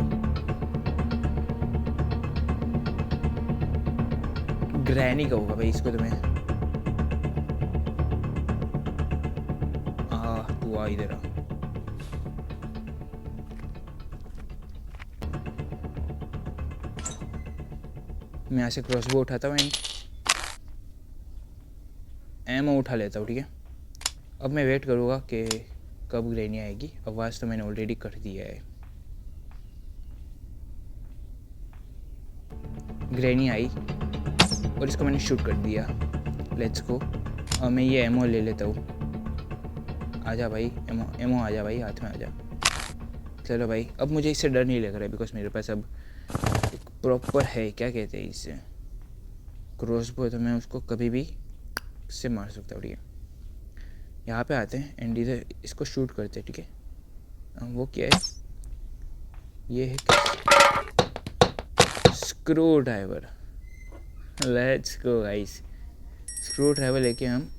ग्रैनी कहूँगा भाई इसको तो मैं। तू आ इधर आ। मैं यहाँ से क्रॉसबो उठाता हूँ एंड एमओ उठा लेता हूँ, ठीक है। अब मैं वेट करूँगा कि कब ग्रैनी आएगी। आवाज़ तो मैंने ऑलरेडी कर दिया है। ग्रैनी आई और इसको मैंने शूट कर दिया। Let's go. अब मैं ये एमओ ले लेता हूँ। आजा भाई, एमओ एमओ आजा भाई, हाथ में आजा। चलो भाई, अब मुझे इससे डर नहीं लग रहा है बिकॉज मेरे पास अब एक प्रॉपर है, क्या कहते हैं इससे, क्रॉसबो। तो मैं उसको कभी भी से मार सकता हूँ, ठीक है। यहाँ पे आते हैं एंड इधर इसको शूट करते हैं, ठीक है। वो क्या है, ये है screw driver. Let's go guys. Screw driver लेके हम,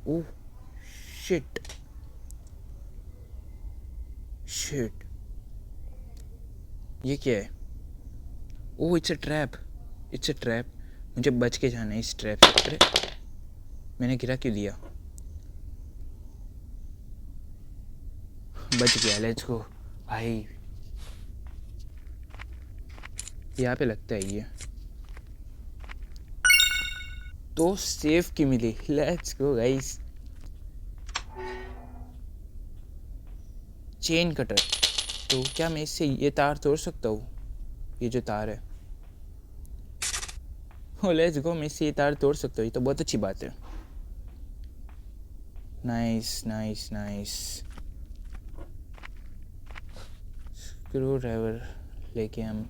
ओह शिट, शिट, ये क्या है? Oh it's a trap, it's a trap. मुझे बच के जाना है इस ट्रैप से। अरे मैंने गिरा क्यों दिया? बच गया, लेट्स गो भाई। यहाँ पे लगता है ये तो सेफ की मिली। Let's go guys. Chain cutter, तो क्या मैं इससे ये तार तोड़ सकता हूँ? ये जो तार है, ओ लेट्स गो, मैं इससे ये तार तोड़ सकता हूँ। ये तो बहुत अच्छी बात है। Nice nice nice. Screw driver लेके हम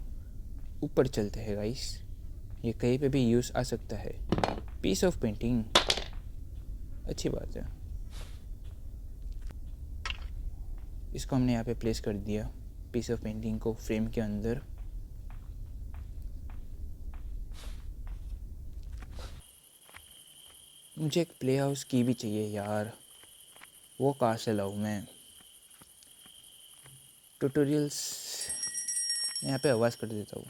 ऊपर चलते हैं गाइस। ये कहीं पे भी यूज़ आ सकता है। पीस ऑफ पेंटिंग, अच्छी बात है। इसको हमने यहाँ पे प्लेस कर दिया, पीस ऑफ पेंटिंग को फ्रेम के अंदर। मुझे एक प्ले हाउस की भी चाहिए यार, वो कहाँ से लाऊँ मैं? ट्यूटोरियल्स यहाँ पे आवाज़ कर देता हूँ।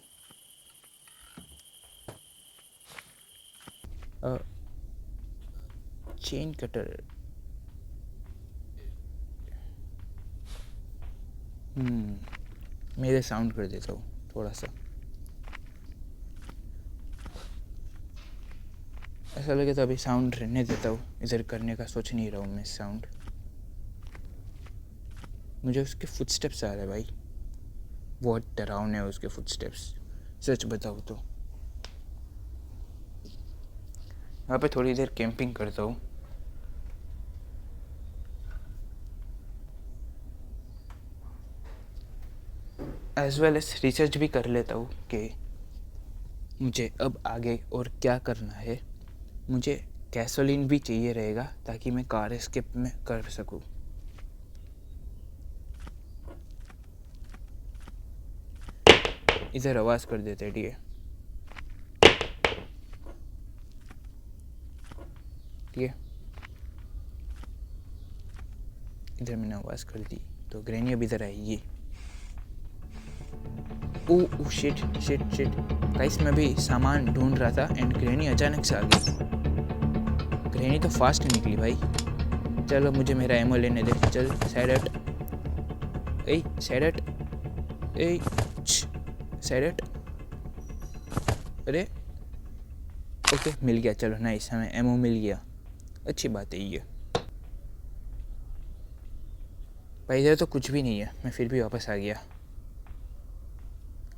चेन कटर, मेरे साउंड कर देता हूँ थोड़ा सा। ऐसा लगे तो अभी साउंड रहने देता हूँ, इधर करने का सोच नहीं रहा हूँ मैं साउंड। मुझे उसके फुटस्टेप्स आ रहे हैं भाई, बहुत डरावने है उसके फुटस्टेप्स, सच बताऊँ तो। यहाँ पे थोड़ी देर कैंपिंग करता हूँ। एज वेल एज रिसर्च भी कर लेता हूँ कि मुझे अब आगे और क्या करना है। मुझे गैसोलीन भी चाहिए रहेगा ताकि मैं कार एस्केप में कर सकूँ। इधर आवाज़ कर देते ठीक है, ठीक है। इधर मैंने आवाज़ कर दी तो ग्रैनी अब इधर आएगी। Oh shit shit shit guys, मैं भी सामान ढूंढ रहा था एंड ग्रैनी अचानक से आ गई। ग्रैनी तो फास्ट निकली भाई। चलो मुझे मेरा एमओ लेने दे। चल साइड हट, ए साइड हट, ए साइड हट। अरे ओके मिल गया, चलो नाइस, हमें एमओ मिल गया, अच्छी बात है ये। भाई इधर तो कुछ भी नहीं है, मैं फिर भी वापस आ गया।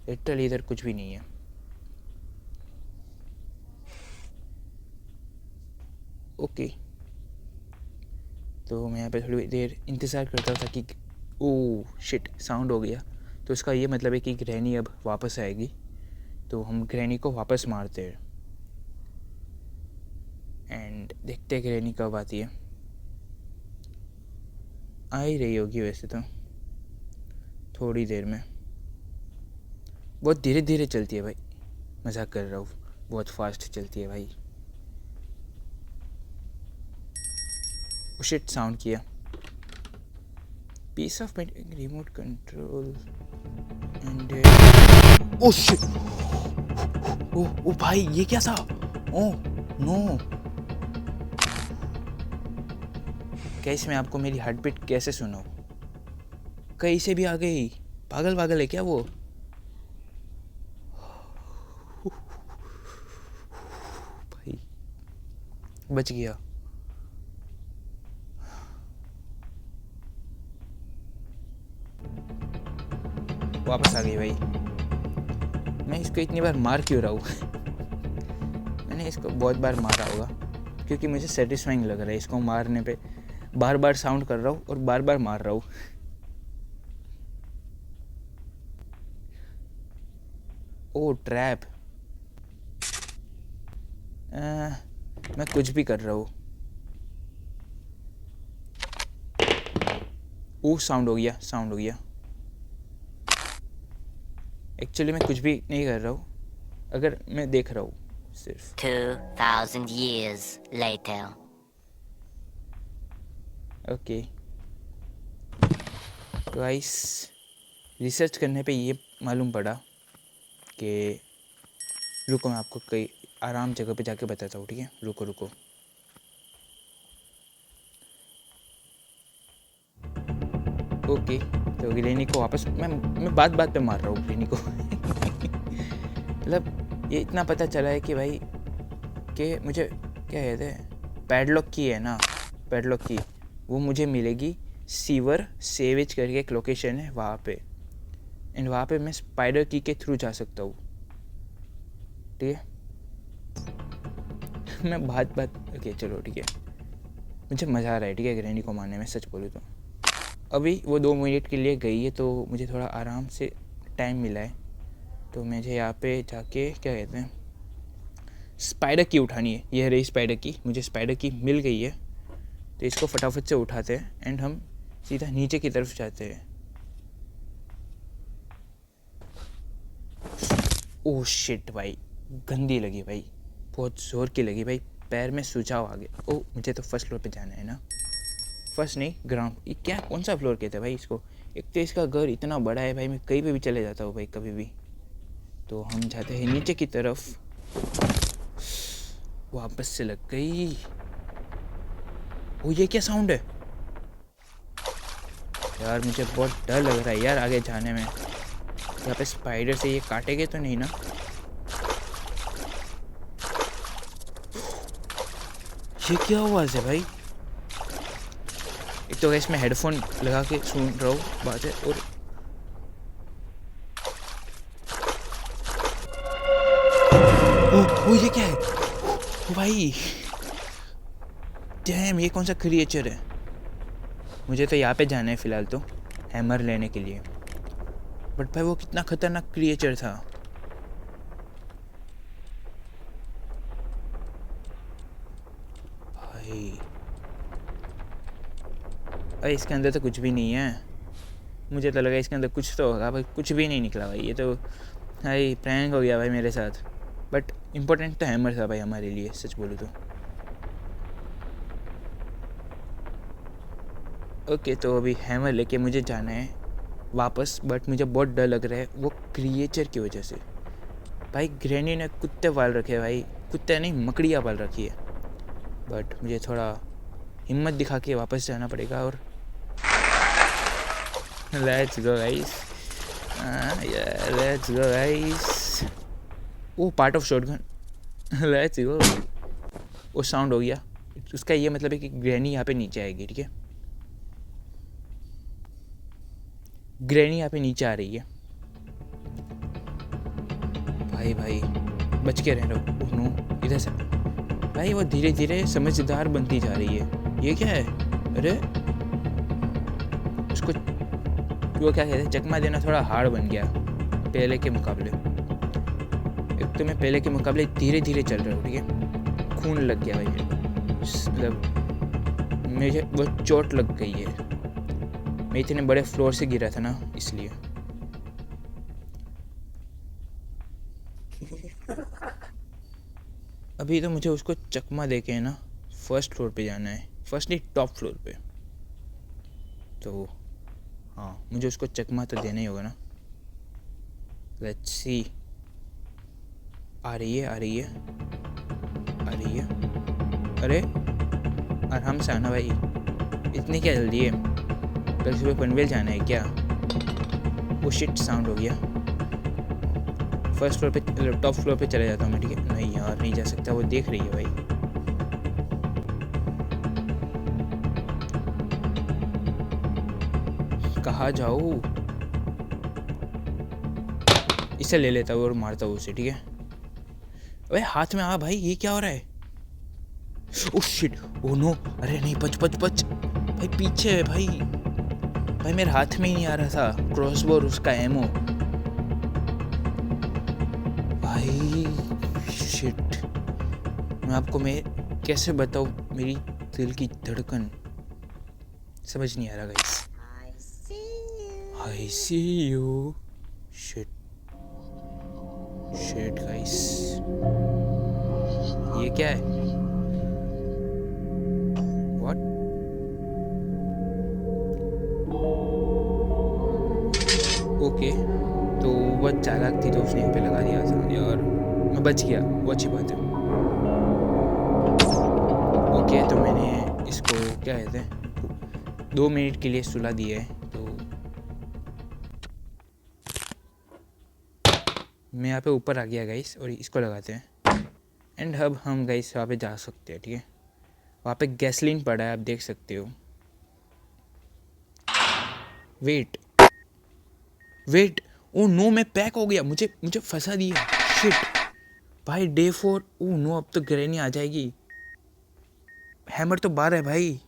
लिटरली इधर कुछ भी नहीं है। ओके, तो मैं यहाँ पे थोड़ी देर इंतज़ार करता था कि ओह शिट साउंड हो गया। तो इसका ये मतलब है कि ग्रैनी अब वापस आएगी, तो हम ग्रैनी को वापस मारते हैं एंड देखते हैं ग्रैनी कब आती है। आ ही रही होगी वैसे तो थोड़ी देर में। बहुत धीरे धीरे चलती है भाई, मजाक कर रहा हूँ, बहुत फास्ट चलती है भाई। शिट साउंड किया। Piece of painting, remote control and oh shit, ओ भाई ये क्या था? ओ नो, कैसे मैं आपको मेरी हार्ट बीट कैसे सुनाऊं? कहीं से भी आ गई, पागल पागल है क्या वो? भाई बच गया। वापस आ गई भाई। मैं इसको इतनी बार मार क्यों रहा हूँ? मैंने इसको बहुत बार मारा होगा क्योंकि मुझे सेटिस्फाइंग लग रहा है इसको मारने पे। बार बार साउंड कर रहा हूँ और बार बार मार रहा हूँ। ओ ट्रैप, मैं कुछ भी कर रहा हूँ। ओ साउंड हो गया, साउंड हो गया। एक्चुअली मैं कुछ भी नहीं कर रहा हूँ, अगर मैं देख रहा हूँ सिर्फ। 2000 years later. ओके तो गाइस रिसर्च करने पे ये मालूम पड़ा कि रुको मैं आपको कई आराम जगह पे जाके बताता हूँ, ठीक है? रुको रुको। ओके, तो ग्रैनी को वापस मैं बात बात पे मार रहा हूँ ग्रैनी को। मतलब ये इतना पता चला है कि भाई कि मुझे क्या कहते हैं, पैडलॉक की है ना, पैडलॉक की वो मुझे मिलेगी सीवर सेवेज करके एक लोकेशन है वहाँ पे, एंड वहाँ पे मैं स्पाइडर की के थ्रू जा सकता हूँ, ठीक है? मैं बात ओके चलो ठीक है, मुझे मज़ा आ रहा है, ठीक है, ग्रैनी को मारने में, सच बोलूँ तो। अभी वो 2 मिनट के लिए गई है तो मुझे थोड़ा आराम से टाइम मिला है, तो मुझे यहाँ पे जाके क्या कहते हैं, स्पाइडर की उठानी है। ये रही स्पाइडर की, मुझे स्पाइडर की मिल गई है, तो इसको फटाफट से उठाते हैं एंड हम सीधा नीचे की तरफ जाते हैं। ओह शिट भाई, गंदी लगी भाई, बहुत ज़ोर की लगी भाई, पैर में सुझाव आ गया। ओह मुझे तो फर्स्ट फ्लोर पे जाना है ना, फर्स्ट नहीं ग्राउंड, ये क्या कौन सा फ्लोर कहते हैं भाई इसको? एक तो इसका घर इतना बड़ा है भाई, मैं कहीं पे भी चले जाता हूँ भाई कभी भी। तो हम जाते हैं नीचे की तरफ, वापस से लग गई। ओ ये क्या साउंड है यार, मुझे बहुत डर लग रहा है यार आगे जाने में। यहाँ पे स्पाइडर से ये काटेंगे तो नहीं ना? ये क्या आवाज़ है भाई? एक तो गैस मैं हेडफोन लगा के सुन रहा हूँ बात है, और ओ ये क्या है? ओ भाई डैम, ये कौन सा क्रिएचर है? मुझे तो यहाँ पे जाना है फ़िलहाल तो, हैमर लेने के लिए। बट भाई वो कितना खतरनाक क्रिएचर था। भाई भाई इसके अंदर तो कुछ भी नहीं है, मुझे तो लगा इसके अंदर कुछ तो होगा भाई, कुछ भी नहीं निकला भाई। ये तो भाई प्रैंक हो गया भाई मेरे साथ। बट इम्पोर्टेंट तो हैमर था भाई हमारे लिए, सच बोलूँ तो। ओके तो अभी हैमर लेके मुझे जाना है वापस, बट मुझे बहुत डर लग रहा है वो क्रिएचर की वजह से। भाई ग्रैनी ने कुत्ते पाल रखे हैं भाई, कुत्ते नहीं मकड़ियाँ पाल रखी है। बट मुझे थोड़ा हिम्मत दिखा के वापस जाना पड़ेगा, और let's go guys, let's go guys. Oh part of shotgun, let's go. वो साउंड हो गया, उसका ये मतलब है कि ग्रैनी यहाँ पे नीचे आएगी, ठीक है? ग्रैनी यहाँ पे नीचे आ रही है। भाई भाई बच के रहना। ओह नो, इधर से भाई वो धीरे धीरे समझदार बनती जा रही है। ये क्या है? अरे उसको वो क्या कहते हैं, चकमा देना थोड़ा हार्ड बन गया पहले के मुकाबले। एक तो मैं पहले के मुकाबले धीरे धीरे चल रहा हूँ, ठीक है? खून लग गया भाई मेरे को, मतलब मुझे बहुत चोट लग गई है, मैं इतने बड़े फ्लोर से गिरा था ना, इसलिए। अभी तो मुझे उसको चकमा दे के ना फर्स्ट फ्लोर पे जाना है, फर्स्ट नहीं टॉप फ्लोर पे। तो हाँ मुझे उसको चकमा तो देना ही होगा ना। लेट्स सी, आ रही है आ रही है आ रही है। अरे आराम से आना भाई, इतनी क्या जल्दी है? कल सुबह पनवेल जाना है क्या? वो शिट साउंड हो गया। फर्स्ट फ्लोर पे टॉप फ्लोर पे चले जाता हूँ मैं, ठीक है? नहीं यार नहीं जा सकता, वो देख रही है भाई। कहाँ जाऊँ? इसे ले लेता हूँ और मारता हूँ उसे, ठीक है? अबे हाथ में आ भाई, ये क्या हो रहा है? ओह शिट, ओह नो, अरे नहीं, बच बच बच भाई, पीछे है भाई। भाई मेरे हाथ में ही नहीं आ रहा था क्रॉसबो और उसका एमो। भाई शिट, मैं कैसे बताऊँ मेरी दिल की धड़कन, समझ नहीं आ रहा guys. I see you. Shit. Shit guys. ये क्या है? What? चालाक थी तो उसने यहाँ पे लगा दिया था यार, मैं बच गया, वो अच्छी बात है। ओके, तो मैंने इसको क्या कहते हैं 2 मिनट के लिए सुला दिया है, तो मैं यहाँ पे ऊपर आ गया गाइस, और इसको लगाते हैं। एंड अब हम गाइस वहाँ पे जा सकते हैं, ठीक है। वहाँ पे गैसलीन पड़ा है, आप देख सकते हो। वेट वेट, ओ नो, मैं पैक हो गया, मुझे मुझे फंसा दिया, शिट भाई। डे 4, ओ नो, अब तो ग्रैनी आ जाएगी। हैमर तो बाहर है भाई,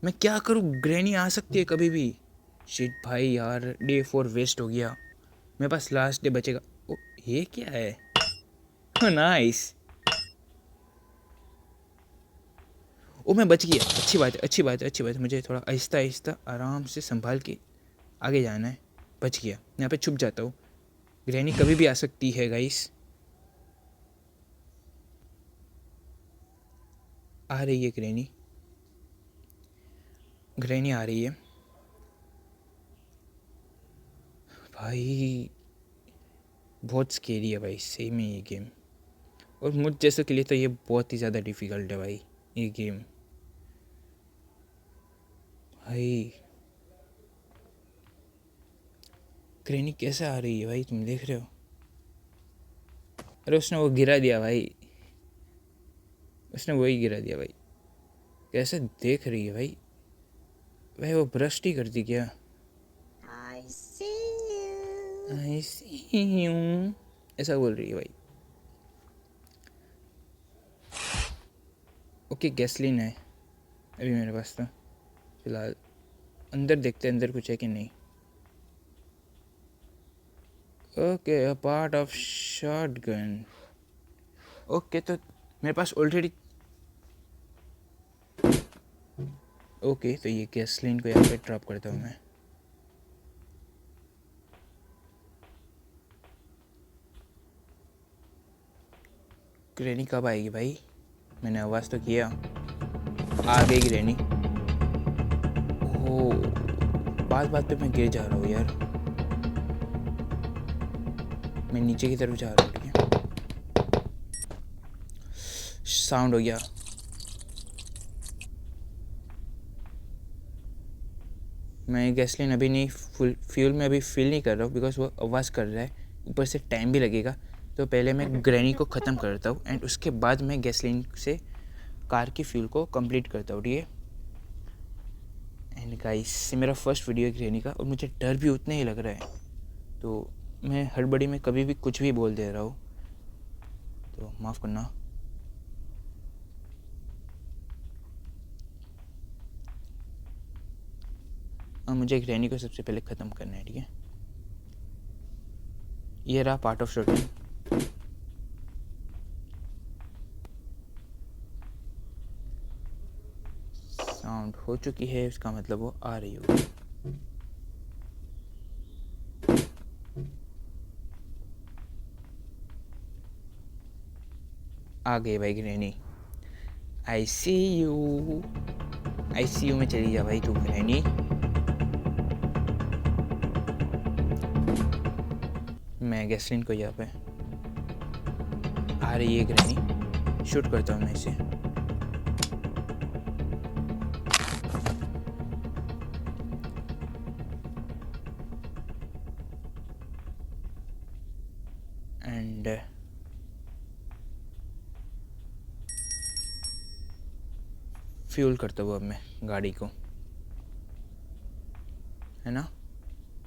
मैं क्या करूँ, ग्रैनी आ सकती है कभी भी। शिट भाई यार, डे 4 वेस्ट हो गया, मेरे पास लास्ट डे बचेगा। ओ ये क्या है, नाइस। ओ मैं बच गया, अच्छी बात है, अच्छी बात है, अच्छी बात है। मुझे थोड़ा आहिस्ता आहिस्ता आराम से संभाल के आगे जाना है। बच गया, यहाँ पे छुप जाता हूँ, ग्रैनी कभी भी आ सकती है गाइस। आ रही है ग्रैनी, ग्रैनी आ रही है भाई। बहुत स्केरी है भाई सही में ये गेम, और मुझ जैसे के लिए तो ये बहुत ही ज़्यादा डिफ़िकल्ट है भाई ये गेम। भाई ग्रैनी कैसे आ रही है भाई, तुम देख रहे हो। अरे उसने वो गिरा दिया भाई, उसने वही गिरा दिया भाई। कैसे देख रही है भाई, भाई वो ब्रश ही करती क्या। I see you. आई सी हूँ, ऐसा बोल रही है भाई। ओके, गैसलीन है अभी मेरे पास तो फिलहाल। अंदर देखते हैं अंदर कुछ है कि नहीं। Okay, a part of shotgun. Okay, तो मेरे पास ऑलरेडी, ओके तो ये गैसलीन को यहाँ पे ड्रॉप करता हूँ मैं। ग्रैनी कब आएगी भाई, मैंने आवाज़ तो किया, आ गई ग्रैनी। ओह, बात बात पे मैं गिर जा रहा हूँ यार, मैं नीचे की तरफ जा रहा हूँ, ठीक है। साउंड हो गया, मैं गैसलीन अभी नहीं फुल फ्यूल में अभी फिल नहीं कर रहा हूँ, बिकॉज वो आवाज़ कर रहा है, ऊपर से टाइम भी लगेगा। तो पहले मैं ग्रैनी को ख़त्म करता हूँ, एंड उसके बाद मैं गैसलीन से कार की फ्यूल को कंप्लीट करता हूँ, ठीक है। एंड गाइस, ये मेरा फर्स्ट वीडियो है ग्रैनी का, और मुझे डर भी उतना ही लग रहा है, तो मैं हड़बड़ी में कभी भी कुछ भी बोल दे रहा हूँ, तो माफ़ करना। मुझे ग्रैनी को सबसे पहले ख़त्म करना है, ठीक है। ये रहा पार्ट ऑफ शॉटगन। साउंड हो चुकी है, इसका मतलब वो आ रही होगी। आ गए भाई granny, I see you, I see you में चली जा भाई तू ग्रैनी। मैं गैसलिन को यहाँ पे, आ रही है ग्रैनी, शूट करता हूँ मैं इसे। एंड फ्यूल करता हूँ अब मैं गाड़ी को, है ना,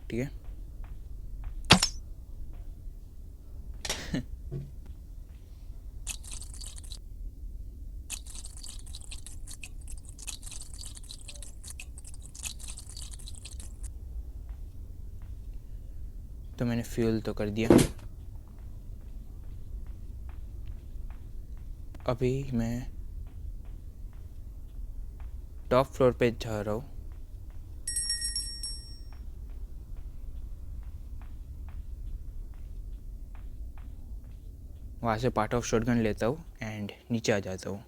ठीक है। तो मैंने फ्यूल तो कर दिया, अभी मैं टॉप फ्लोर पे जा रहा हूँ। वहाँ से पार्ट ऑफ शॉटगन लेता हूँ एंड नीचे आ जाता हूँ।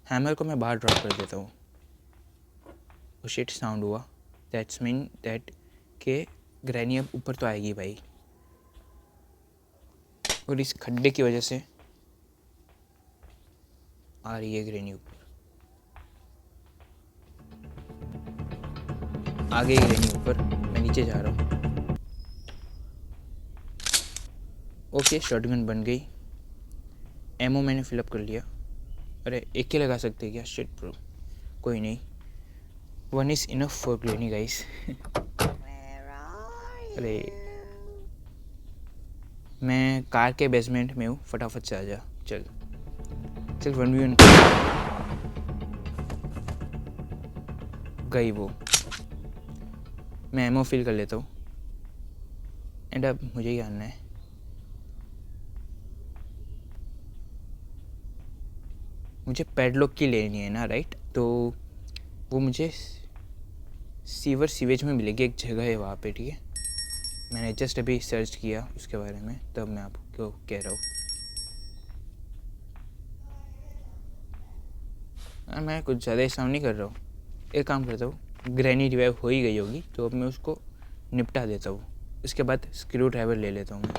हैमर को मैं बाहर ड्रॉप कर देता हूँ। वो शिट साउंड हुआ, दैट्स मीन दैट के ग्रैनी अब ऊपर तो आएगी भाई, और इस खड्डे की वजह से आ रही है ग्रैनी ऊपर। आ गई ग्रैनी ऊपर, मैं नीचे जा रहा हूँ। ओके, शॉटगन बन गई। एमओ मैंने फिलअप कर लिया। अरे एक ही लगा सकते हैं क्या? शिट ब्रो, कोई नहीं, one is enough for granny guys. Where are अरे you? मैं कार के बेसमेंट में हूँ, फटाफट से आ जा। चल चल, 1v1 गई वो। मैं एमओ फिल कर लेता हूँ, एंड अब मुझे ही आना है। मुझे पैडलॉक की लेनी है ना, राइट? तो वो मुझे सीवर सीवेज में मिलेगी, एक जगह है वहाँ पे, ठीक है? मैंने जस्ट अभी सर्च किया उसके बारे में, तब मैं आपको कह रहा हूँ। मैं कुछ ज़्यादा ही साउंड नहीं कर रहा हूँ। एक काम करता हूँ, ग्रैनी रिवाइव हो ही गई होगी तो अब मैं उसको निपटा देता हूँ। उसके बाद स्क्रू ड्राइवर ले लेता हूँ मैं।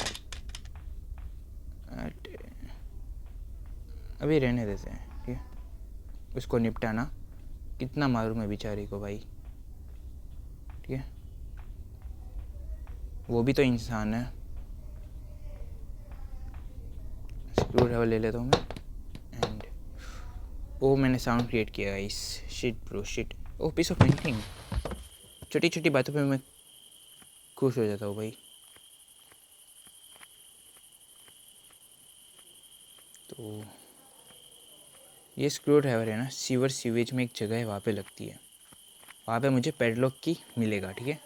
अभी रहने देते हैं, ठीक है? उसको निपटाना, कितना मारूँ मैं बेचारी को भाई, ठीक है? वो भी तो इंसान है। स्क्रू ड्राइवर ले लेता हूँ मैं, एंड ओ मैंने साउंड क्रिएट किया guys. Shit bro shit. Oh piece of painting. छोटी छोटी बातों पे मैं खुश हो जाता हूँ भाई। तो ये स्क्रू ड्राइवर है ना, सीवर सीवेज में एक जगह है, वहाँ पे लगती है। वहाँ पे मुझे पैडलॉक की मिलेगा, ठीक है?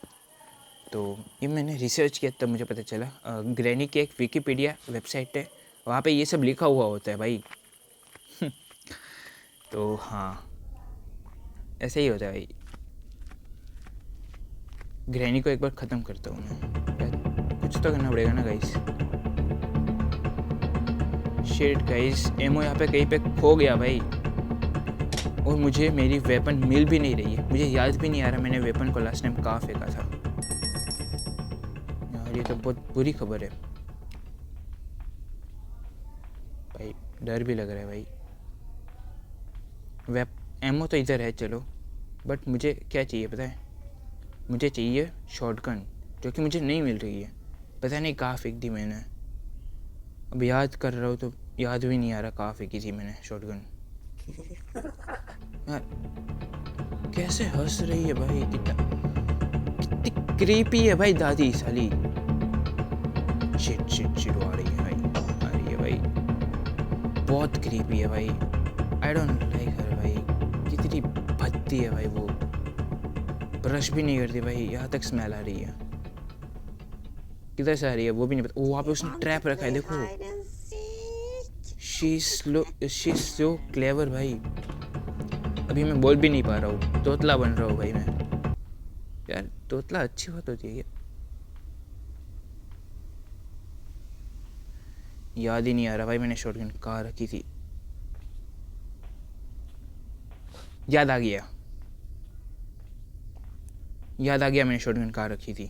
तो ये मैंने रिसर्च किया तब मुझे पता चला। ग्रैनी की एक विकीपीडिया वेबसाइट है, वहाँ पे ये सब लिखा हुआ होता है भाई। तो हाँ, ऐसे ही होता है भाई। ग्रैनी को एक बार ख़त्म करता हूँ मैं। यार कुछ तो करना पड़ेगा ना गाइस। शिट गाइस, एमओ यहाँ पे कहीं पे खो गया भाई, और मुझे मेरी वेपन मिल भी नहीं रही है। मुझे याद भी नहीं आ रहा मैंने वेपन को लास्ट टाइम कहाँ फेंका था। यार ये तो बहुत बुरी खबर है भाई, डर भी लग रहा है भाई। एमओ तो इधर है चलो, बट मुझे क्या चाहिए पता है? मुझे चाहिए शॉटगन, जो कि मुझे नहीं मिल रही है। पता नहीं कहाँ फेंक दी मैंने। अब याद कर रहा हूँ तो याद भी नहीं आ रहा कहाँ फेंकी थी मैंने शॉटगन। यार कैसे हंस रही है भाई, कितनी क्रीपी है भाई दादी साली। शिट शिट शिट, आ रही है भाई, आ रही है भाई, बहुत क्रीपी है भाई। आई डोंट लाइक हर भाई, कितनी भद्दी है भाई वो। ब्रश भी नहीं करती भाई, यहाँ तक स्मेल आ रही है। किधर से आ रही है वो भी नहीं पता। वहाँ पे उसने Want to ट्रैप रखा है, play देखो। hide and seek? She so clever भाई। अभी मैं बोल भी नहीं पा रहा हूँ, तोतला बन रहा हूँ भाई मैं। यार तोतला अच्छी बात होती है क्या? याद ही नहीं आ रहा भाई मैंने शॉटगन कहाँ रखी थी। याद आ गया, याद आ गया मैंने शॉटगन कहाँ रखी थी।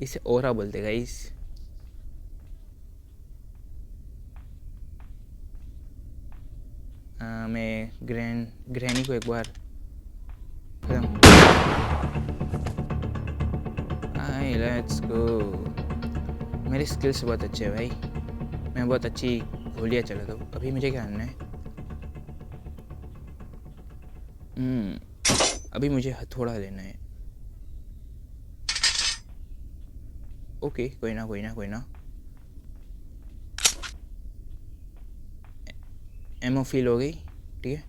इसे ओरा बोलते गाइस। मैं ग्रैनी को एक बार खत्म। हाय लेट्स गो। मेरी स्किल्स बहुत अच्छे हैं भाई, मैं बहुत अच्छी गोलियाँ चलाता हूँ। अभी मुझे क्या करना है? अभी मुझे हथौड़ा लेना है। ओके, कोई ना कोई ना कोई ना। एमओ फील हो गई, ठीक है?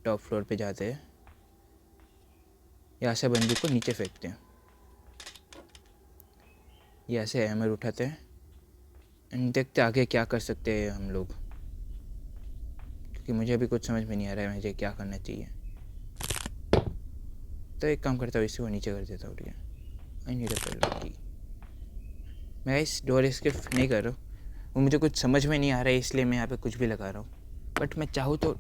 टॉप फ्लोर पे जाते हैं, यहाँ से बंदूक को नीचे फेंकते हैं, यहाँ से हैमर उठाते हैं, एंड देखते आगे क्या कर सकते हैं हम लोग, क्योंकि मुझे अभी कुछ समझ में नहीं आ रहा है मुझे क्या करना चाहिए। तो एक काम करता हूँ, इसी को नीचे कर देता हूँ, ठीक है। आई नीड अ पेडलॉक की। मैं इस डोर एस्केप नहीं कर रहा हूँ, वो मुझे कुछ समझ में नहीं आ रहा है, इसलिए मैं यहाँ पे कुछ भी लगा रहा हूँ। बट मैं चाहूँ तो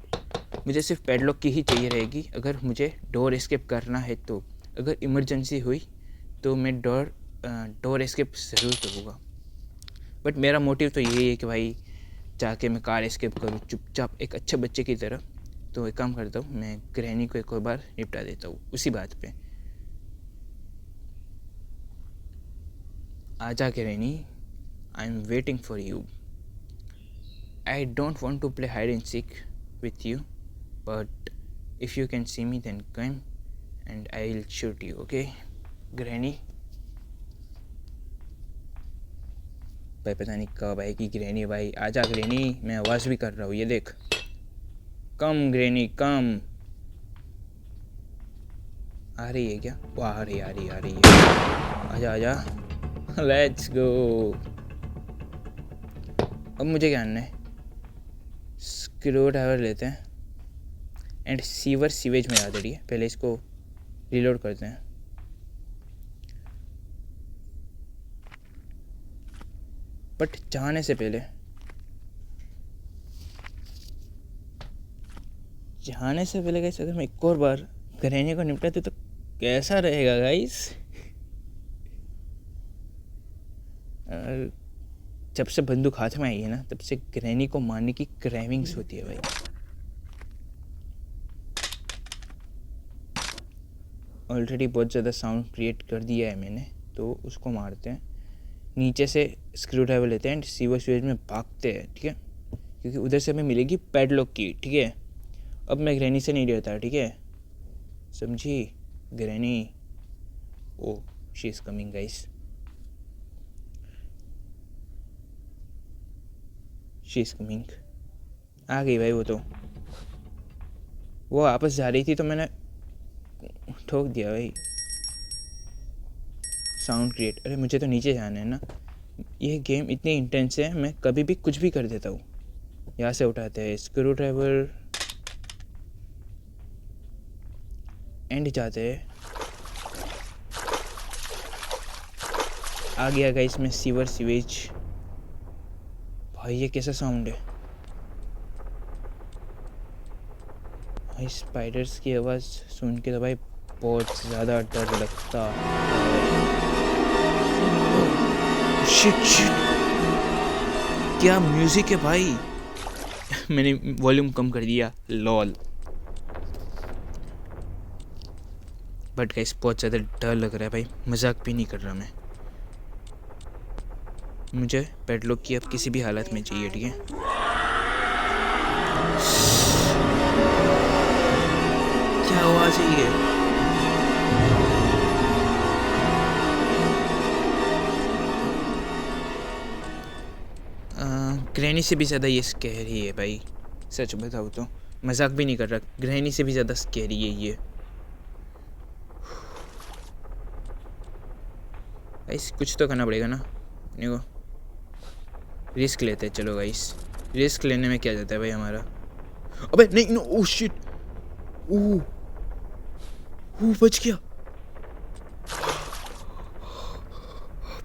मुझे सिर्फ पेडलॉक की ही चाहिए रहेगी, अगर मुझे डोर एस्केप करना है तो। अगर इमरजेंसी हुई तो मैं डोर एस्केप ज़रूर करूँगा। बट मेरा मोटिव तो यही है कि भाई जाके मैं कार एस्केप करूँ चुपचाप, एक अच्छे बच्चे की तरह। तो एक काम करता हूँ, मैं ग्रैनी को एक और बार निपटा देता हूँ उसी बात पे। आजा granny, I am waiting for you. I don't want to play hide and seek with you, but if you can see me then come and I will shoot you, okay granny. भाई पता नहीं कब आएगी granny, भाई आजा granny, मैं आवाज़ भी कर रहा हूँ, ये देख। कम ग्रैनी कम। आ रही है क्या? वो आ रही है। आजा आजा, लेट्स गो। अब मुझे क्या करना है? स्क्रू ड्राइवर लेते हैं एंड सीवर सीवेज में जाते हैं। पहले इसको रिलोड करते हैं। बट जाने से पहले गाइस, अगर मैं एक और बार ग्रैनी को निपटाते तो कैसा रहेगा गाइस? जब से बंदूक हाथ में आई है ना, तब से ग्रैनी को मारने की क्रेविंग्स होती है भाई। ऑलरेडी बहुत ज़्यादा साउंड क्रिएट कर दिया है मैंने, तो उसको मारते हैं। नीचे से स्क्रू ड्राइवर लेते हैं एंड सीवर स्विच में भागते हैं, ठीक है, क्योंकि उधर से हमें मिलेगी पैडलॉक की, ठीक है। अब मैं ग्रैनी से नहीं डरता, ठीक है, समझी granny? Oh she is coming guys, she is coming. आ गई भाई। वो वापस जा रही थी तो मैंने ठोक दिया भाई। साउंड क्रिएट, अरे मुझे तो नीचे जाना है ना। ये गेम इतनी इंटेंस है, मैं कभी भी कुछ भी कर देता हूँ। यहाँ से उठाते हैं स्क्रू ड्राइवर एंड जाते हैं। आ गया गाइस मैं सीवर सीवेज। भाई ये कैसा साउंड है भाई? स्पाइडर्स की आवाज़ सुन के तो भाई बहुत ज़्यादा डर लगता। शिट शिट, क्या म्यूज़िक है भाई। मैंने वॉल्यूम कम कर दिया, लॉल। बट गाइस बहुत ज़्यादा डर लग रहा है भाई, मजाक भी नहीं कर रहा मैं। मुझे पेडलॉक की अब किसी भी हालत में चाहिए, ठीक है। क्या आवाज़ है ये? ग्रैनी से भी ज़्यादा ये स्कैरी है भाई, सच बताऊँ तो। मजाक भी नहीं कर रहा, ग्रैनी से भी ज़्यादा स्कैरी है ये। गाइस कुछ तो करना पड़ेगा ना अपने को। रिस्क लेते हैं, चलो गाइस। रिस्क लेने में क्या जाता है भाई हमारा। अबे नहीं, नो, ओह शिट, ओह बच गया,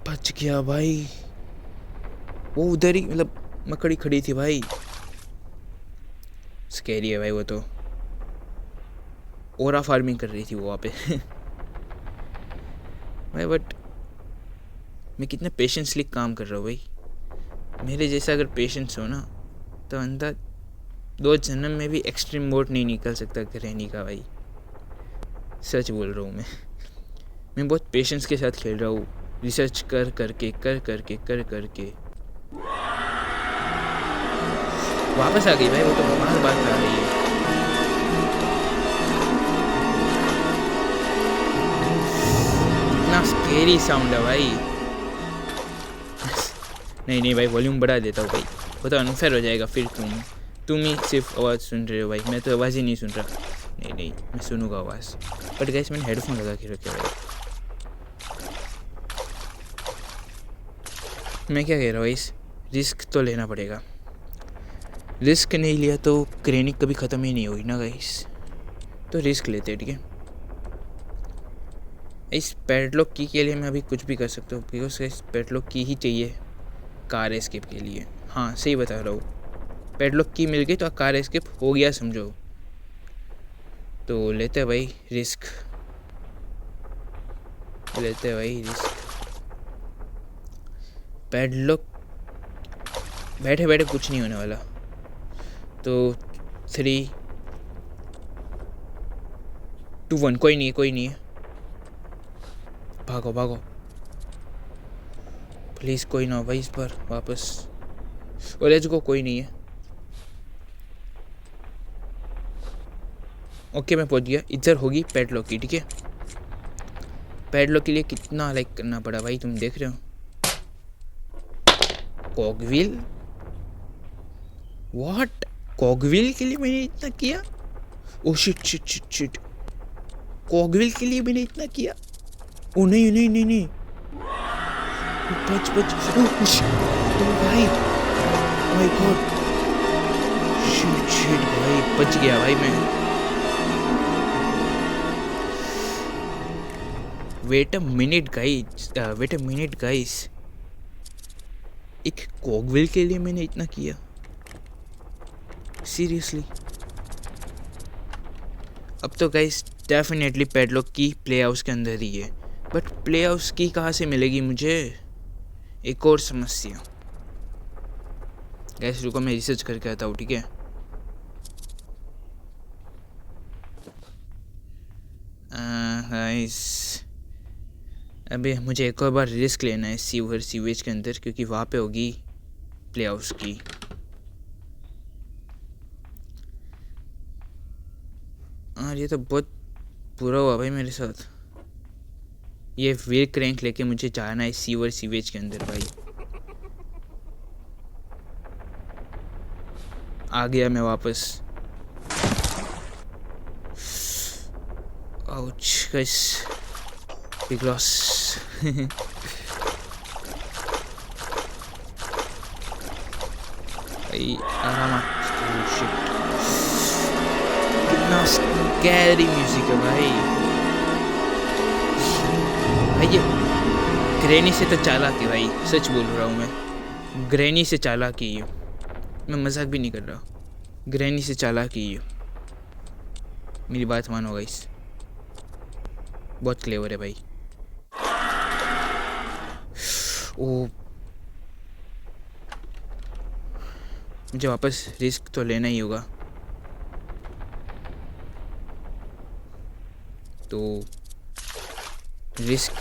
बच गया भाई। वो उधर ही, मतलब मकड़ी खड़ी थी भाई। स्कैरी है भाई वो तो। ओरा फार्मिंग कर रही थी वो वहाँ पे। भाई बट मैं कितना पेशेंसली काम कर रहा हूँ भाई। मेरे जैसा अगर पेशेंस हो ना, तो अंदर 2 जन्म में भी एक्सट्रीम मोड नहीं निकल सकता ग्रैनी का भाई। सच बोल रहा हूँ मैं बहुत पेशेंस के साथ खेल रहा हूँ, रिसर्च कर करके। वापस आ गई भाई, वो तो बार आ रही है। इतना स्केरी साउंड है भाई। नहीं भाई, वॉल्यूम बढ़ा देता हूँ भाई, वो तो अनफेयर हो जाएगा फिर। तुम ही सिर्फ आवाज़ सुन रहे हो भाई, मैं तो आवाज़ ही नहीं सुन रहा। नहीं मैं सुनूंगा आवाज़। बट गाइस मैंने हेडफोन लगा के रखे भाई। मैं क्या कह रहा हूँ इस, रिस्क तो लेना पड़ेगा। रिस्क नहीं लिया तो ग्रैनी कभी ख़त्म ही नहीं होगी ना गाइस। तो रिस्क लेते हैं, ठीक है। इस पैडलॉक की के लिए मैं अभी कुछ भी कर सकता हूँ, बिकॉज इस पैडलॉक की ही चाहिए कार एस्केप के लिए। हाँ सही बता रहा हूँ, पैडलॉक की मिल गई तो कार एस्केप हो गया समझो। तो लेते हैं भाई रिस्क, लेते हैं भाई रिस्क। पैडलॉक बैठे बैठे कुछ नहीं होने वाला। तो 3, 2, 1, कोई नहीं है, कोई नहीं है। भागो भागो प्लीज़, कोई ना हो भाई इस पर वापस। ओ लेट्स गो, कोई नहीं है। ओके मैं पहुंच गया। इधर होगी पैडलॉक की, ठीक है। पैडलॉक के लिए कितना लाइक करना पड़ा भाई, तुम देख रहे हो। कॉगविल, व्हाट? कॉगविल के लिए मैंने इतना किया? Oh shit shit shit shit, cogwheel के लिए मैंने इतना किया। ओ नहीं नहीं नहीं नहीं, बच बच। ओ शिट, ओ भाई, माय गॉड, शिट शिट भाई, बच गया भाई मैं। Wait a minute guys, wait a minute guys, एक कॉगविल के लिए मैंने इतना किया? सीरियसली? अब तो गाइस डेफिनेटली पैडलॉक की प्ले हाउस के अंदर ही है, बट प्ले हाउस की कहाँ से मिलेगी मुझे? एक और समस्या। गाइस रुको, मैं रिसर्च करके आता हूँ, ठीक है। गाइस अभी मुझे एक और बार रिस्क लेना है सीवेज के अंदर, क्योंकि वहाँ पे होगी प्ले हाउस की। और ये तो बहुत बुरा हुआ भाई मेरे साथ। ये व्हील क्रैंक लेके मुझे जाना है सीवेज के अंदर भाई। आ गया मैं वापस। Ouch guys, big loss. भाई आराम। कितना स्कैरी म्यूजिक है भाई। भाई ये ग्रैनी से तो चालाक है भाई, सच बोल रहा हूँ मैं। ग्रैनी से चालाक ही है, मैं मजाक भी नहीं कर रहा। ग्रैनी से चालाक ही है, मेरी बात मानो गाइस। बहुत क्लेवर है भाई। ओ मुझे वापस रिस्क तो लेना ही होगा। तो रिस्क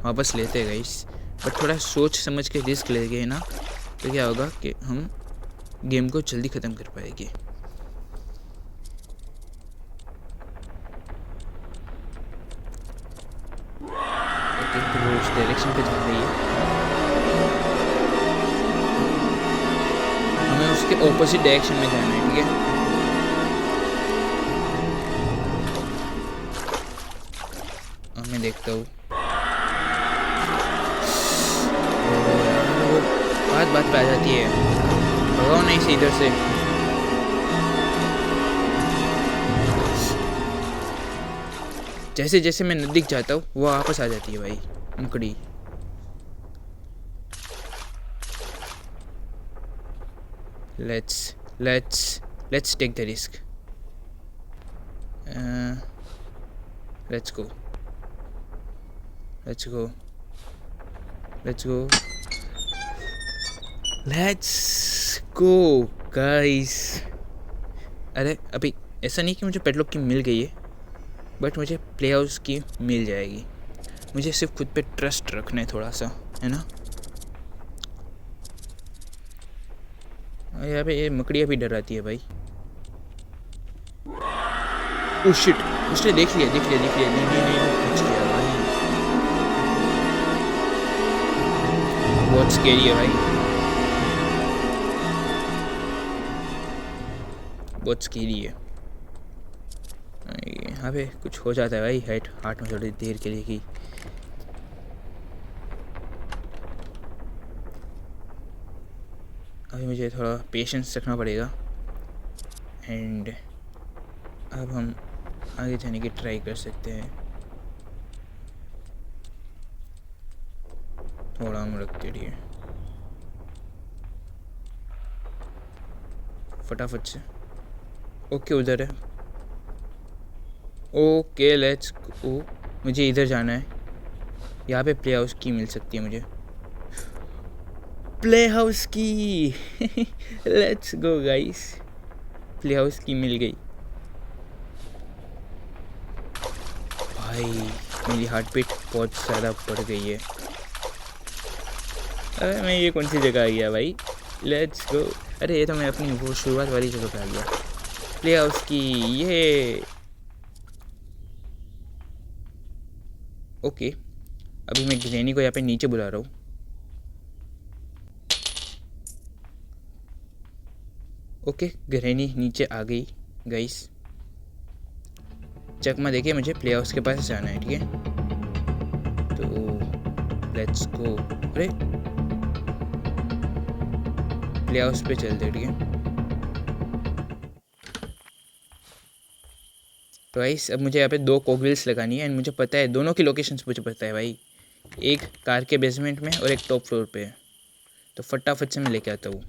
वापस लेते हैं गाइस, बट थोड़ा सोच समझ के रिस्क ले गए ना, तो क्या होगा कि हम गेम को जल्दी ख़त्म कर पाएंगे। ओके तो वो उस डायरेक्शन पे जा रही है, हमें उसके ऑपोजिट डायरेक्शन में जाना है, ठीक है। मैं देखता हूँ। वो बात पे आ जाती है, भगाओ नहीं से इधर से। जैसे जैसे मैं नजदीक जाता हूँ वो वापस आ जाती है भाई मुकड़ी। Let's take the risk. Let's go let's go let's go let's go guys. अरे अभी ऐसा नहीं कि मुझे पेडलॉक की मिल गई है, बट मुझे प्ले हाउस की मिल जाएगी। मुझे सिर्फ खुद पे ट्रस्ट रखना है थोड़ा सा, है ना। यहाँ पे ये मकड़ियाँ भी डराती है भाई। ओह शिट, उसने देख लिया। नहीं बच गया भाई। बहुत स्कैरी है भाई, बहुत स्कैरी है। यहाँ पे कुछ हो जाता है भाई हार्ट में थोड़ी देर के लिए कि अभी मुझे थोड़ा पेशेंस रखना पड़ेगा। एंड अब हम आगे जाने की ट्राई कर सकते हैं। थोड़ा हम रखते रहिए फटाफट से। ओके उधर है। Okay let's go. मुझे इधर जाना है। यहाँ पे प्ले हाउस की मिल सकती है मुझे। प्ले हाउस की let's go guys. Play house की मिल गई भाई। मेरी हार्ट बीट बहुत ज़्यादा बढ़ गई है। अरे मैं ये कौन सी जगह आ गया भाई। लेट्स गो। अरे ये तो मैं अपनी वो शुरुआत वाली जगह पे आ गया। प्ले हाउस की ये। ओके अभी मैं ग्रैनी को यहाँ पे नीचे बुला रहा हूँ। ओके ग्रैनी नीचे आ गई गाइस। चकमा देखिए मुझे प्ले हाउस के पास जाना है, ठीक है। तो लेट्स गो। अरे प्ले हाउस पे चलते, ठीक है। तो गाइस अब मुझे यहाँ पे 2 कॉकव्हील्स लगानी है एंड मुझे पता है दोनों की लोकेशंस मुझे पता है भाई। एक कार के बेसमेंट में और एक टॉप फ्लोर पे है। तो फटाफट से मैं लेके आता हूँ।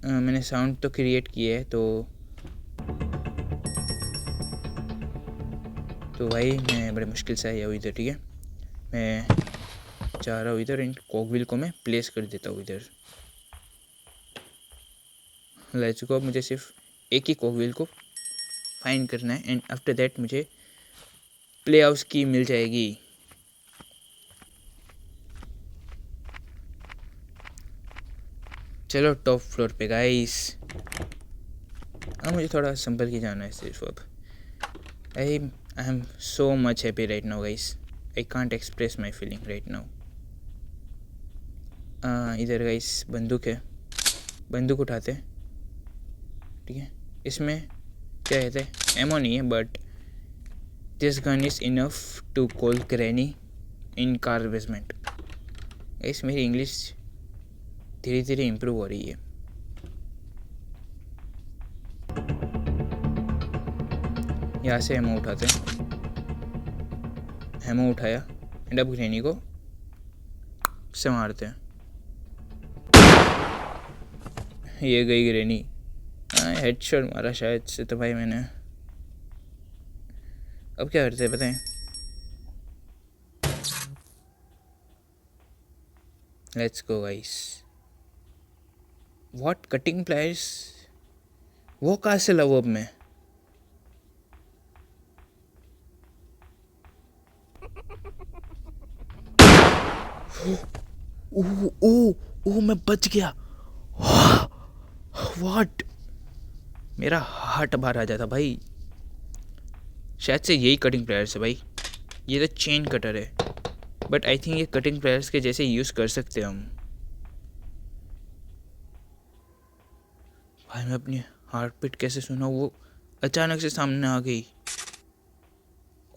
मैंने साउंड तो क्रिएट किया है तो भाई मैं बड़े मुश्किल से आया हूँ इधर, ठीक है। मैं जा रहा हूँ इधर। इन कॉकव्हील को मैं प्लेस कर देता हूँ इधर। Let's go. मुझे सिर्फ एक ही कॉकव्हील को फाइंड करना है एंड आफ्टर दैट मुझे प्ले हाउस की मिल जाएगी। चलो टॉप फ्लोर पे गाइस। अब मुझे थोड़ा संभल के जाना है सिर्फ अब। I am so much happy right now guys. I can't express my feeling right now. इधर गाइस बंदूक है। बंदूक उठाते हैं, ठीक है। इसमें क्या कहते हैं, एमो नहीं है but this gun is enough to call granny in car basement. Guys मेरी इंग्लिश धीरे धीरे इम्प्रूव हो रही है। यहाँ से हेमो उठाते हैं। हेमो उठाया एंड अब ग्रैनी को से मारते हैं। ये गई ग्रैनी। हेडशॉट मारा शायद से तो भाई मैंने। अब क्या करते हैं बताएं। Let's go guys. What cutting pliers. वो कहाँ से लाऊं अब मैं। ओह ओह ओह मैं बच गया। व्हाट। मेरा हार्ट बाहर आ जाता भाई। शायद से यही कटिंग प्लायर्स है भाई। ये तो चेन कटर है बट आई थिंक ये कटिंग प्लायर्स के जैसे यूज़ कर सकते हैं हम। भाई मैं अपनी हार्ट बीट कैसे सुना, वो अचानक से सामने आ गई।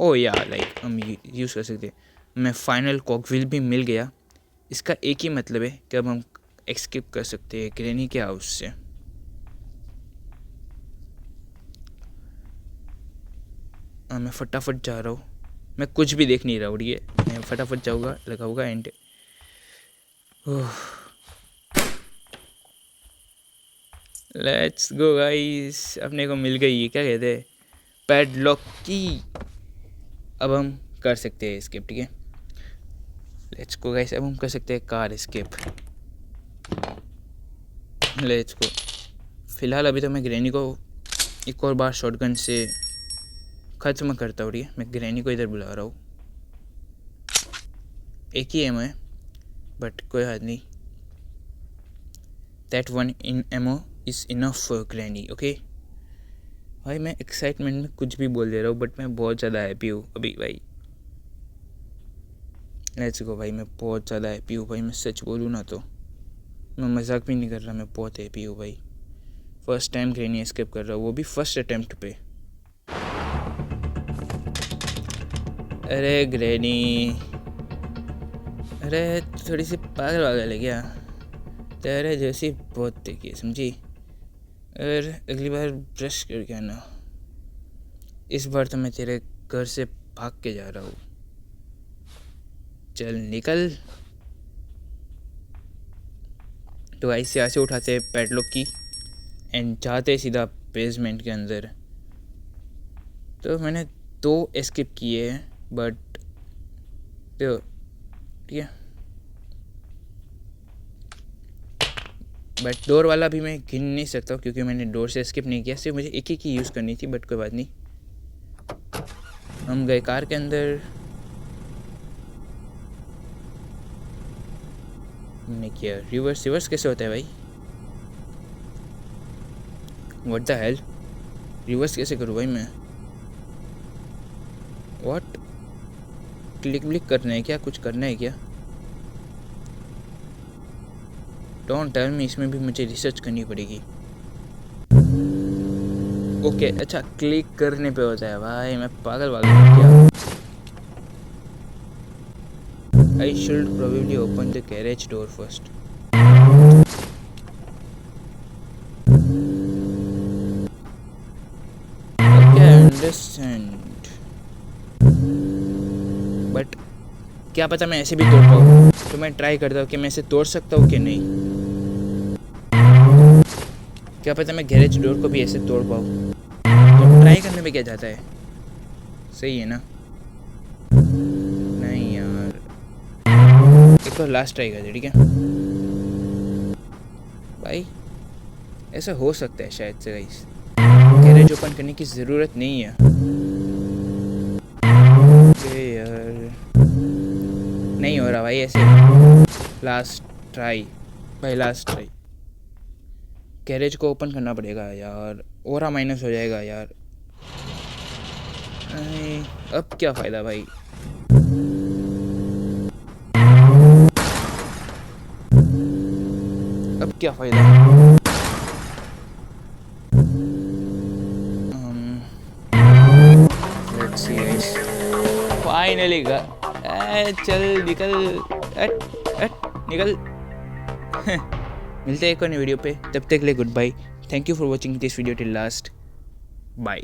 ओ यार लाइक हम यूज़ कर सकते हैं। मैं फाइनल कॉकव्हील भी मिल गया। इसका एक ही मतलब है कि अब हम एस्केप कर सकते हैं ग्रैनी के हाउस से। मैं फटाफट जा रहा हूँ। मैं कुछ भी देख नहीं रहा हूँ, ठीक है। मैं फटाफट जाऊँगा, लगाऊँगा एंड लेट्स गो गाइस। अपने को मिल गई, क्या कहते हैं, पैडलॉक की। अब हम कर सकते हैं एस्केप, ठीक है। Let's go guys. अब हम कर सकते हैं कार एस्केप। Let's go. फिलहाल अभी तो मैं ग्रैनी को एक और बार शॉटगन से ख़त्म करता हूँ, ठीक है। मैं ग्रैनी को इधर बुला रहा हूँ। एक ही एमओ है बट कोई बात नहीं। That one in ammo is enough for granny, okay. भाई मैं एक्साइटमेंट में कुछ भी बोल दे रहा हूँ बट मैं बहुत ज़्यादा हैप्पी हूँ अभी भाई। लेट्स गो भाई। मैं बहुत ज़्यादा हैप्पी हूँ भाई। मैं सच बोलूँ ना तो मैं मजाक भी नहीं कर रहा। मैं बहुत हैप्पी हूँ भाई। फर्स्ट टाइम ग्रैनी एस्केप कर रहा हूँ, वो भी फर्स्ट अटेम्प्ट पे। अरे ग्रैनी, अरे थोड़ी सी पागल वागल है क्या। तेरे जैसी बहुत देखी है समझी। और अगली बार ब्रश करके आना। इस बार तो मैं तेरे घर से भाग के जा रहा हूँ। चल निकल। तो गाइस यहाँ से उठाते हैं पैडलॉक की एंड जाते सीधा बेसमेंट के अंदर। तो मैंने 2 एस्केप किए हैं बट तो ठीक है, बट डोर वाला भी मैं गिन नहीं सकता क्योंकि मैंने डोर से एस्केप नहीं किया, सिर्फ मुझे एक ही की यूज़ करनी थी, बट कोई बात नहीं। हम गए कार के अंदर, हमने किया रिवर्स कैसे होता है भाई? व्हाट द हेल, रिवर्स कैसे करूँ भाई मैं? व्हाट, क्लिक करना है क्या, कुछ करना है क्या? डोंट टेल मी, इसमें भी मुझे रिसर्च करनी पड़ेगी। ओके अच्छा, क्लिक करने पे होता है भाई, मैं पागल हूँ क्या? I should probably open the garage door first. Okay I understand, but क्या पता मैं ऐसे भी तोड़ पाऊँ, तो मैं ट्राई करता हूँ कि मैं ऐसे तोड़ सकता हूँ कि नहीं। क्या पता मैं गैरेज डोर को भी ऐसे तोड़ पाऊँ, तो ट्राई करने में क्या जाता है, सही है ना? नहीं यार, एक और लास्ट ट्राई करते, ठीक है भाई? ऐसा हो सकता है शायद से गाइस, गैरेज ओपन करने की ज़रूरत नहीं है। यार नहीं हो रहा भाई ऐसे, लास्ट ट्राई भाई, लास्ट ट्राई। गैरेज को ओपन करना पड़ेगा यार, ओरा माइनस हो जाएगा यार। नहीं, अब क्या फ़ायदा भाई? अब क्या फ़ायदा? लेट्स सी गाइस, फाइनली चल निकल, निकल। मिलते हैं एक और नई वीडियो पे, तब तक के लिए good bye. Thank you for watching this video till last, bye.